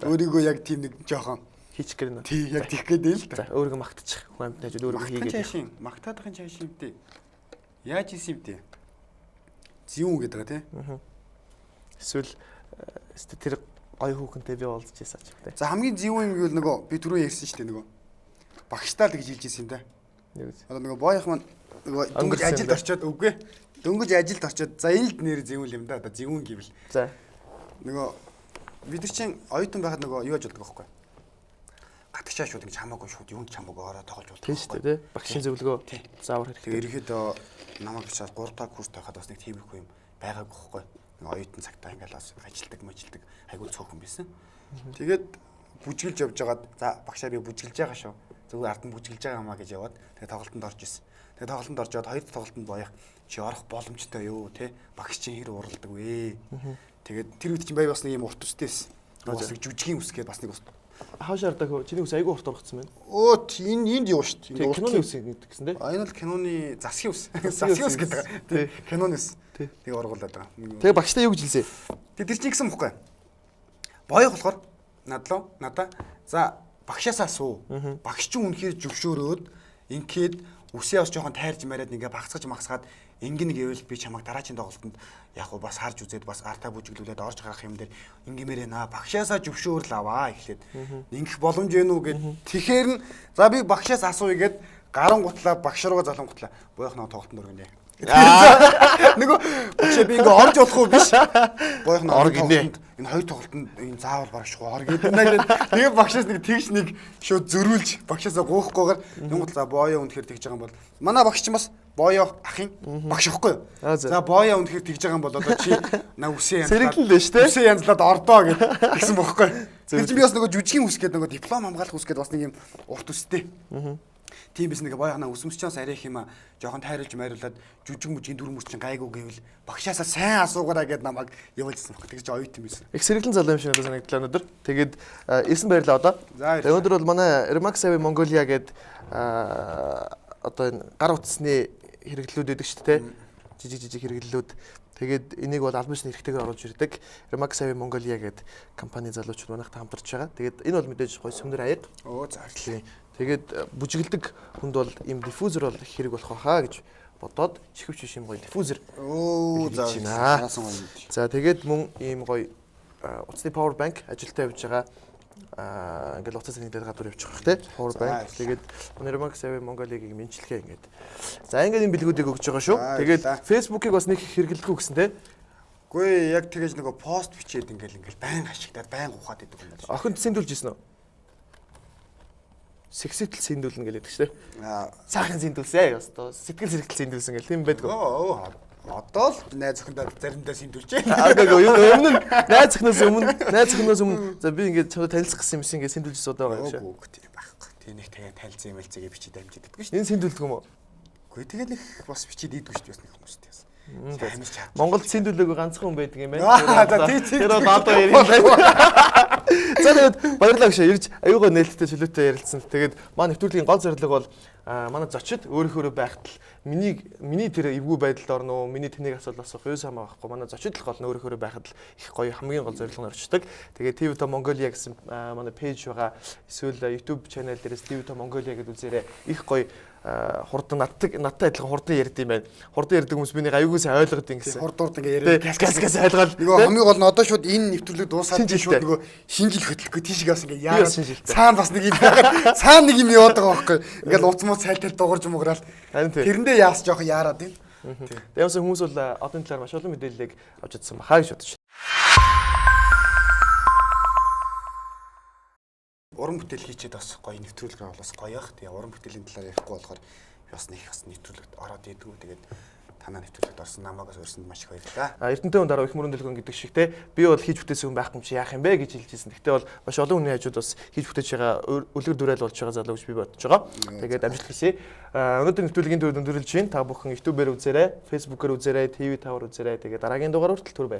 өөрийгөө яг тийм нэг жоохон хийчих гэрнэ. Тий, яг тийх гэдэг л да. За өөрийгөө магтчих. Хүн амьтнаж өөрийгөө хийгээд. Магтаадахын цааш юм дээ. Яаж ийсэн юм дээ? Зөвүүн гэдэг тий. Эсвэл тэр гоё хүүхэнтэй би уулзж ясаач тий. За хамгийн зөвүүн юм гэвэл нөгөө би түрүү ярьсан шүү дээ нөгөө багштаа л гэж хэлж ирсэн юм да. Одоо нөгөө боёх маань нөгөө дөнгөж ажилд орчоод үгүй. Дөнгөж ажилд орчоод за энэ л нэр зөвүүн юм да. Одоо зөвүүн гэвэл. За. Нөгөө бид нар чинь оюутан байхад нөгөө юу яаж болдог байхгүй. Гатгачаа шууд ингэ хамаагүй шууд юунд ч хамаагүй ороод тоглож болдог. Тийм шүү дээ тий. Багшийн зөвлөгөө заавар хэрэгтэй. Ерөнхийдөө намайг бичээд 3 дахь курс байхад бас нэг тиймэрхүү юм байгаагүй байхгүй. Оюутан цагтаа ингээл бас ажилдаг айгүй цөөхөн байсан. Тэгээд бүжгэлж явж байгаад за багшаа би бүжгэлж байгаа шүү. Зөвхөн ард нь бүжгэлж байгаа юмаа гэж яваад тэгээд тоглолтод орж исэн. Тэгээд тоглолтод орж яваад хоёр дахь тоглолтод боёх чи орох боломжтой юу те багш чинь хэр уралдаг вэ? Тэгээд тэр үед чинь бай бас нэг юм урт үстэйсэн. Бас нэг жүжигийн үс гээд бас нэг ус. Хаашаар даа чиний ус айгүй урт ургацсан байна. Өө энд юу шүү дээ. Киноны ус гэсэн дээ. Энэ бол киноны засгийн ус. Засгийн ус гэдэг. Тий. Киноны ус. Тэг ургуулад байгаа. Тэгээ багштай юу гэж хэлсэн? Тэг тэр чинь гэсэн бохгүй. Боёг болохоор надаа за багшаасаа суу. Багш чинь үнэхээр зөвшөөрөөд ингээд үсээ бас жоохон тайрж мариад ингээ багцгаж магсгаад ингэн гэвэл би чамайг дараагийн тоглолтод яг бас харж үзээд бас артаа бүжиглүүлээд орж гарах юм дээр ингэмээрээ багшаасаа зөвшөөрөл аваа эхлээд ингэх боломж вэ нү гэд тэгэхээр нь за би багшаас асууя гэд гаран гутлаа багш руугаа залангутлаа боёхноо тоглолтод өргөнэ. Нөгөө багшаа би ингээ орж болох уу биш. Боёхноо ор гинэ. Энэ хоёр тоглолтод энэ заавал барагшгүй ор гэдэг нэ. Тэгээ багшаас нэг тэгш нэг шууд зөрүүлж багшаасаа гоохгүйгээр Монгол боёо үнэхээр тэгж байгаа юм бол манай багш чинь бас боёо ахын багш ихгүй юу? За боёо үнэхээр тэгж байгаа юм бол одоо чи үсээ янзлаад сэргэлэн шүү дээ. Үсээ янзлаад ордоо гэсэн бохоггүй. Тэр чинь би бас нөгөө жүжигийн үс гэдэг нөгөө диплом хамгаалах үс гэдэг бас нэг юм урт үстэй. Тийм биш нэг боёхнаа өсөмсчөөс арай их юм жоохон тайруулж майруулад жүжиг мүжгийн дүр мөрчин гайгүй гэвэл багшаасаа сайн асуугаараа гэд намайг явуулсан баг. Тэгж оюут юм байсан. Их сэргэлэн залуу юм шиг надад санагдлаа өнөөдөр. Тэгээд ирсэн баярлалаа одоо. Тэгээд өнөөдөр бол манай Remax Avi Mongolia гээд одоо энэ гар утасны хэрэглэлүүд байдаг шүү дээ. Жижиг хэрэглэлүүд. Тэгээд энийг бол албан ёсны хэрэгтэйгээр оруулж ирдэг. Remax Avi Mongolia гээд компани залуучууд манайхтай хамтарч байгаа. Тэгээд энэ бол мэдээж гоё сүмнэр аяг. Заарлаа. Тэгээд бүжиглдэг хүнд бол ийм диффузер бол хэрэг болох байхаа гэж бодоод чихвч биш юм гоё диффузер. За тэгээд мөн ийм гоё утасны power bank ажилтаа явж байгаа ингээл утас нэгдээд гадуур явчих واخ тий power bank. Тэгээд Remax Avi Mongolia-гийн мэнчилгээ ингээд. За ингээд энэ бэлгүүдийг өгж байгаа шүү. Тэгээд Facebook-ыг бас нэг хэрэглэдэггүй гэсэн тий. Үгүй яг тэгэж нөгөө пост бичээд ингээл байн ашиглаад байн ухаад идэг юм байна. Охин сэндүүлж ирсэн үү? Секситл сэндүүлнэ гэлээдэг шүү дээ. Сайхан сэндүүлсэ ёстой. Сэтгэл зэрэгтэл сэндүүлсэн гэл тийм байдгүй. Одоо л найз охиндоо заримдаа сэндүүлжээ. Өмнө найз охиноос өмнө за би ингээд чамд танилцах гэсэн юмс ингээд сэндүүлж суудаг байгаа юм шиг. Үгүй тийм байхгүй. Тэ нэг тэгээ танилцсан юм хэлцээгээ бичиж дамжиж идэггүй шүү. Энэ сэндүүлдэг юм уу? Үгүй тэгээ нэг бас бичиж идэггүй шүү дээ нэг хүмүүстэй. Монголд сэндүүлээгүй ганцхан хүн байдаг юм байна. Тэр бол одоо ярина. За тэгээд баярлалаа гэж ирж аюугаа нээлттэй чөлөөтэй ярилцсан. Тэгээд маань нэвтрүүлгийн гол зорилго бол манай зочид өөрөөр байхад л миний тэр эвгүй байдалд орно уу, миний тэнийг асуулт асуух юу самаа байхгүй. Манай зочид л гол өөрөөр байхад л их гоё хамгийн гол зорилго нь орчдөг. Тэгээд TV To Mongolia гэсэн манай пэйж байгаа. Эсвэл YouTube channel дээрээс TV To Mongolia гэдэг үзээрэй. Их гоё хурдан надтай адилхан хурдан ярьд юм байна. Хурдан ярьдаг хүмүүс бинийг аюулгүй сайн ойлгоод ингэсэн. Хурдурд ингээ яриад газ ойлгоод. Нөгөө хамгийн гол нь одоо шууд энэ нэвтрүүлэг дуусаад шууд нөгөө шинжил хөтлөхгүй тийшээ бас ингээ яагаад цаана бас нэг юм яагаад цаана нэг юм яваад байгаа байхгүй. Ингээл уц муу цайлтал дуурж муграал. Тэрэндээ яас жоохон яарад юм. Тэгээс хүмүүс бол одын талаар маш олон мэдээллийг авч чадсан бахаа гэж бодож. Уран бүтээл хийчихэд бас гоё нэвтрүүлэг авал бас гоё ах. Тэгээ уран бүтээлийн талаар ярихгүй болохоор бас нэг бас нэвтрүүлэгт ороод идэггүй. Тэгээд танаа нэвтрүүлэгт орсон намаагаас өрсөнд маш их баярлалаа. Эрдэнэтэй хүн дараа их мөрөн дэлгөн гэдэг шиг те би бол хийж бүтээсэн хүн байхгүй юм чи яах юм бэ гэж хэлжсэн. Гэхдээ бол маш олон хүний хажууд бас хийж бүтээж байгаа үлгэр дурайл болж байгаа залуу гэж би бодож байгаа. Тэгээд амжилт хүсье. Өнөөдөр нэвтрүүлгийн дүр өндөрлж байна. Та бүхэн YouTube-ээр үзээрэй, Facebook-ээр үзээрэй, TV5-аар үзээрэй. Тэгээд дараагийн дугаар хүртэл түр баяр.